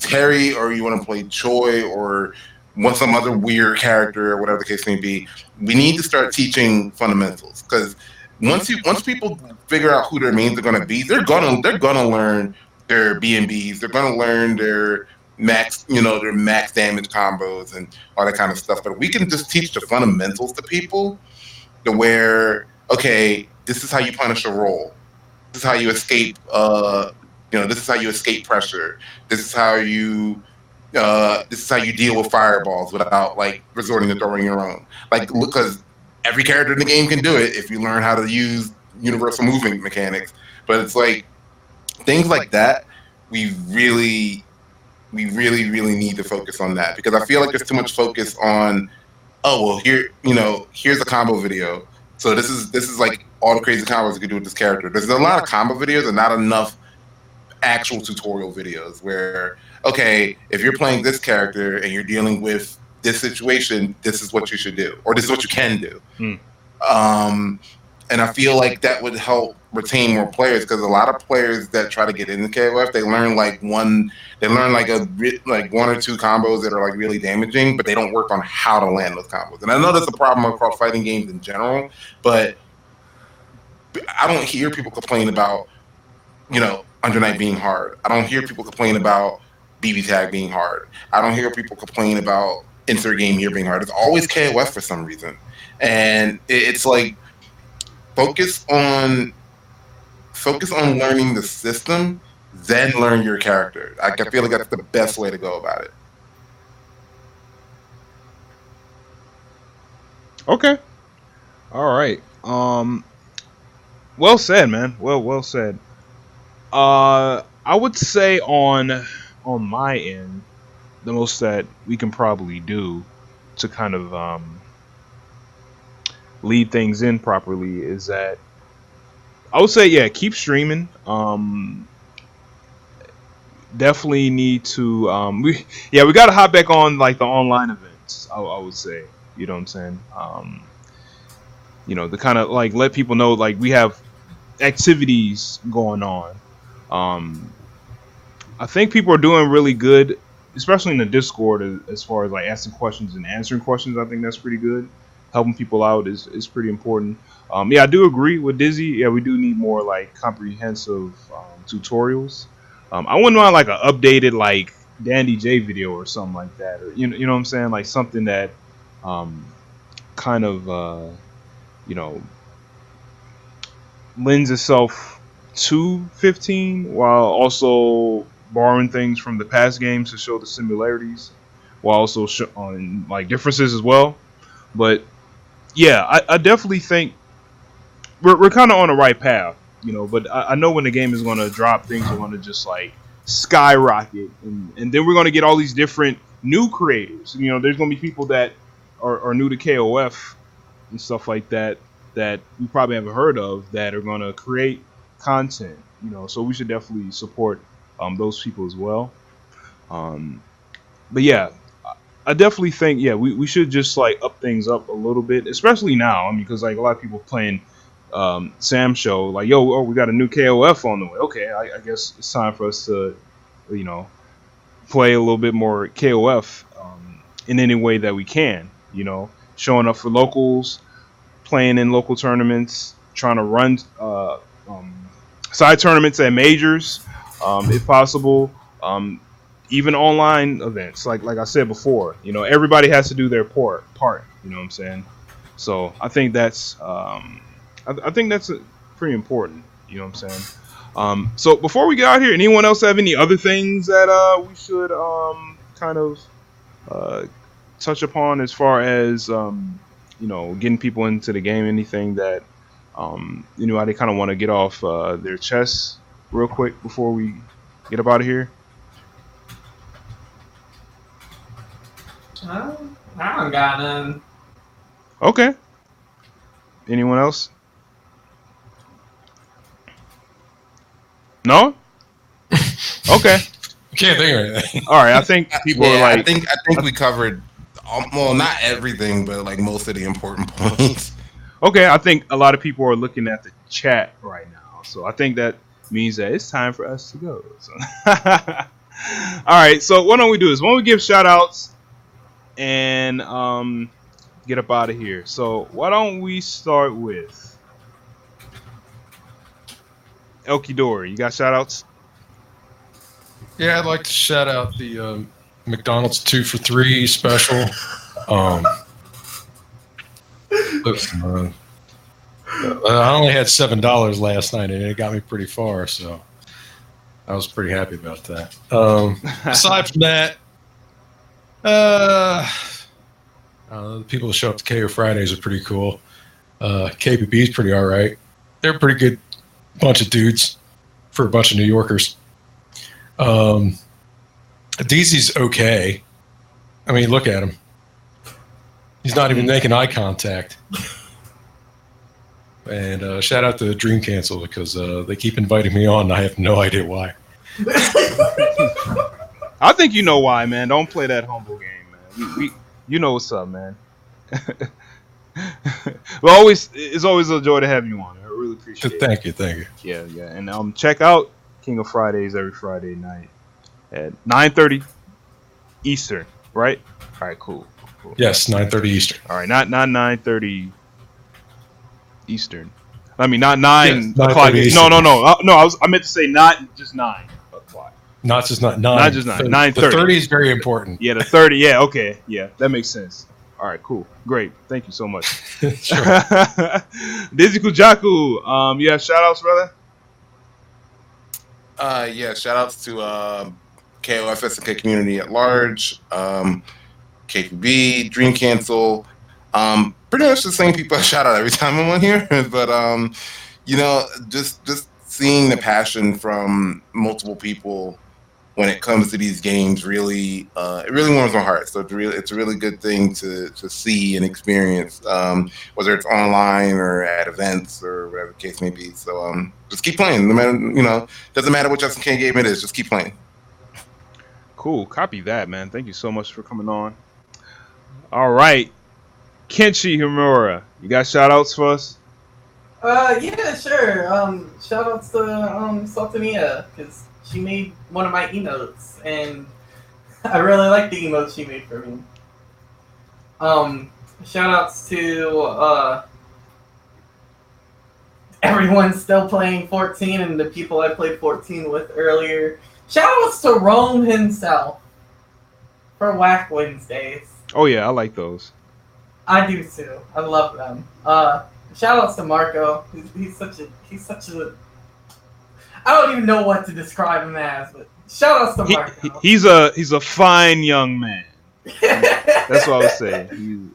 Terry or you want to play Choi or want some other weird character or whatever the case may be, we need to start teaching fundamentals, because once people figure out who their mains are going to be, they're gonna learn their B&Bs, they're going to learn their max damage combos and all that kind of stuff. But we can just teach the fundamentals to people, to where, okay, this is how you punish a roll, this is how you escape this is how you escape pressure, this is how you deal with fireballs without like resorting to throwing your own. Like, because every character in the game can do it if you learn how to use universal movement mechanics. But it's like things like that, we really need to focus on that, because I feel like there's too much focus on, oh well, here's a combo video. So this is like all the crazy combos you can do with this character. There's a lot of combo videos and not enough actual tutorial videos where, okay, if you're playing this character and you're dealing with this situation, this is what you should do, or this is what you can do. And I feel like that would help retain more players, because a lot of players that try to get into KOF, they learn like one or two combos that are like really damaging, but they don't work on how to land those combos. And I know that's a problem across fighting games in general, but I don't hear people complain about, Under Night being hard. I don't hear people complain about BB Tag being hard. I don't hear people complain about Insert Game Here being hard. It's always KOF for some reason. And it's like, focus on focus on learning the system, then learn your character. I feel like that's the best way to go about it. Okay. All right. Well said, man. Well said. I would say on my end, the most that we can probably do to kind of lead things in properly is that I would say, yeah, keep streaming. Definitely need to we got to hop back on like the online events. I would say, you know what I'm saying. To kind of like let people know like we have activities going on. I think people are doing really good, especially in the Discord, as far as like asking questions and answering questions. I think that's pretty good. Helping people out is pretty important. I do agree with Dizzy. Yeah, we do need more like comprehensive tutorials. I wouldn't mind like an updated like Dandy J video or something like that, or you know what I'm saying, like something that kind of lends itself to 15 while also borrowing things from the past games to show the similarities while also on like differences as well. But yeah, I definitely think we're kind of on the right path, but I know when the game is going to drop, things are going to just like skyrocket, and then we're going to get all these different new creators. There's going to be people that are new to KOF and stuff like that we probably haven't heard of that are going to create content, so we should definitely support those people as well. But yeah, I definitely think we should just like up things up a little bit, especially now. Because like a lot of people playing Sam show like, we got a new KOF on the way. Okay, I guess it's time for us to play a little bit more KOF in any way that we can, showing up for locals, playing in local tournaments, trying to run side tournaments at majors, if possible, even online events. Like I said before, everybody has to do their part. You know what I'm saying? So I think that's pretty important. You know what I'm saying? So before we get out here, anyone else have any other things that we should kind of touch upon as far as getting people into the game? Anything that they kind of want to get off their chests real quick before we get up out of here? I don't got none. Okay. Anyone else? No? Okay. Can't think of anything. All right. I think people are like. I think we covered, well, not everything, but like most of the important points. Okay. I think a lot of people are looking at the chat right now, so I think that means that it's time for us to go. So. All right. So what don't we do is when we give shout outs and get up out of here. So why don't we start with Elkidori? You got shout outs? Yeah, I'd like to shout out the McDonald's 2 for $3 special. Listen, I only had $7 last night, and it got me pretty far, so I was pretty happy about that. Aside from that, the people that show up to KO Fridays are pretty cool. KPB's pretty all right. They're a pretty good bunch of dudes for a bunch of New Yorkers. DZ's okay. I mean, look at him. He's not even making eye contact. And shout out to Dream Cancel because they keep inviting me on and I have no idea why. I think you know why, man. Don't play that humble game, man. You know what's up, man. Well, it's always a joy to have you on. I really appreciate it. Thank you. Yeah. And check out King of Fridays every Friday night at 9:30 Eastern, right? All right, cool. Yes, 9:30 Eastern. All right, not 9:30 Eastern. I mean, not 9 o'clock. Eastern. No. I meant to say not just 9 o'clock. Not just 9. Not just 9. 9:30. The 30 is very important. Yeah, the 30. Yeah, okay. Yeah, that makes sense. All right, cool. Great. Thank you so much. Sure. Dizzy Kujaku, you have shout outs, brother? Yeah, shout outs to KOF SNK community at large, KPB, Dream Cancel. Pretty much the same people I shout out every time I'm on here, but just seeing the passion from multiple people when it comes to these games really it really warms my heart. So it's a really good thing to see and experience, whether it's online or at events or whatever the case may be. So just keep playing, no matter doesn't matter what Justin K game it is, just keep playing. Cool. Copy that, man. Thank you so much for coming on. All right. Kenshi Himura, you got shout outs for us? Yeah, sure. Shout outs to Sultania, because she made one of my emotes, and I really like the emotes she made for me. Shout outs to everyone still playing 14 and the people I played 14 with earlier. Shout outs to Rome himself for Whack Wednesdays. Oh yeah, I like those. I do too. I love them. Shout outs to Marco. He's such a I don't even know what to describe him as, but shout outs to Marco. He's a fine young man. That's what I would say. He's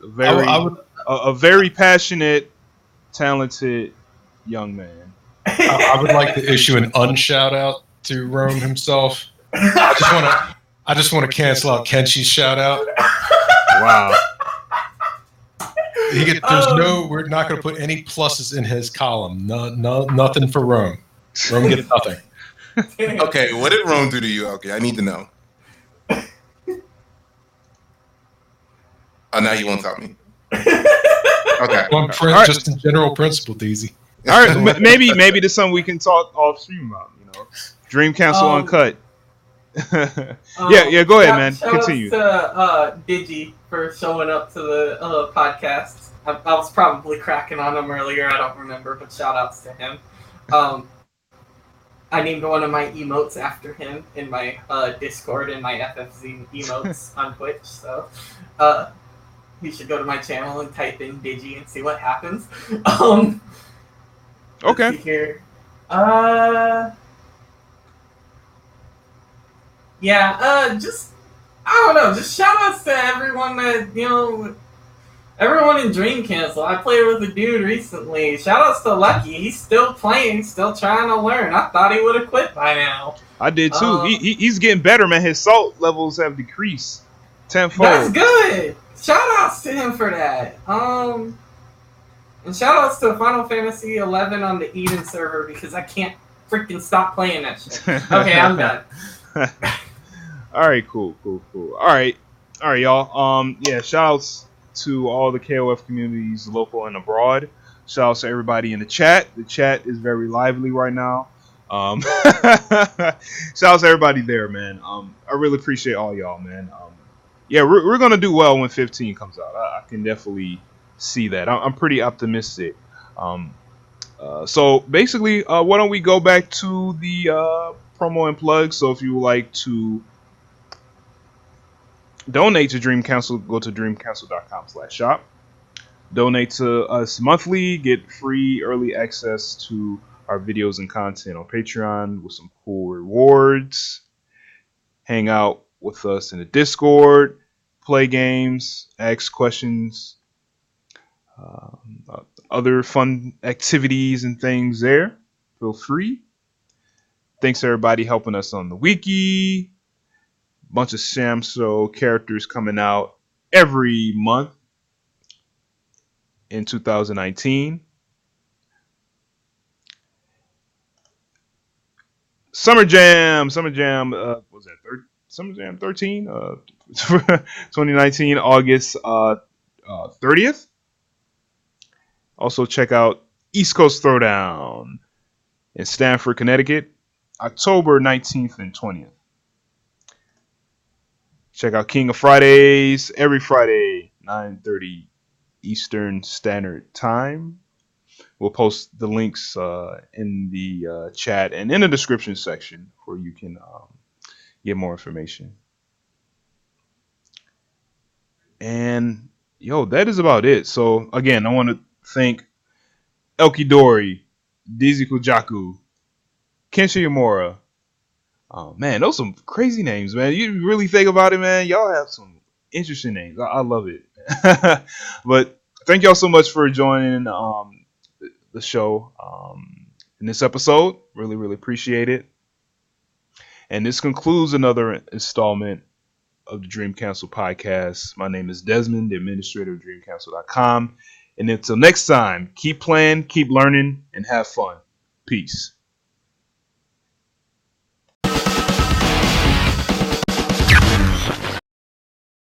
a very passionate, talented young man. I would like to issue an unshout out to Rome himself. I just want to cancel out Kenshi's shout out. Wow. We're not going to put any pluses in his column. No, nothing for Rome. Rome gets nothing. Okay, what did Rome do to you? Okay, I need to know. Oh, now you won't tell me. Okay. Just in general principle, Deezy. All right, maybe there's something we can talk off stream about. Dream Cancel Uncut. Yeah. Go ahead, man. Continue. Shout out to Digi for showing up to the podcast. I was probably cracking on him earlier. I don't remember, but shout outs to him. I named one of my emotes after him in my Discord and my FFZ emotes on Twitch. So you should go to my channel and type in Digi and see what happens. Okay. Let's see here. Just I don't know. Just shout outs to everyone that everyone in Dream Cancel. I played with a dude recently. Shout outs to Lucky. He's still playing, still trying to learn. I thought he would have quit by now. I did too. He's getting better, man. His salt levels have decreased tenfold. That's good. Shout outs to him for that. And shout outs to Final Fantasy 11 on the Eden server because I can't freaking stop playing that shit. Okay, I'm done. All right, cool. All right, y'all. Yeah, shout outs to all the KOF communities, local and abroad. Shout outs to everybody in the chat. The chat is very lively right now. Shout outs to everybody there, man. I really appreciate all y'all, man. Yeah, we're gonna do well when 15 comes out. I can definitely see that. I'm pretty optimistic. So basically, why don't we go back to the promo and plug? So if you would like to donate to Dream Council, go to dreamcouncil.com/shop. Donate to us monthly, get free early access to our videos and content on Patreon with some cool rewards. Hang out with us in the Discord, play games, ask questions, other fun activities and things there. Feel free. Thanks to everybody helping us on the wiki. Bunch of Samso characters coming out every month in 2019. SummerJam, what was that? SummerJam 13? 2019, August 30th. Also check out East Coast Throwdown in Stamford, Connecticut, October 19th and 20th. Check out King of Fridays every Friday, 9:30 Eastern Standard Time. We'll post the links in the chat and in the description section where you can get more information. And that is about it. So again, I want to thank Elkidori, Dizi Kujaku, Kenshi Yamura, Man, those some crazy names, man. You really think about it, man. Y'all have some interesting names. I love it. But thank y'all so much for joining the show in this episode. Really, really appreciate it. And this concludes another installment of the Dream Council podcast. My name is Desmond, the administrator of DreamCouncil.com. And until next time, keep playing, keep learning, and have fun. Peace.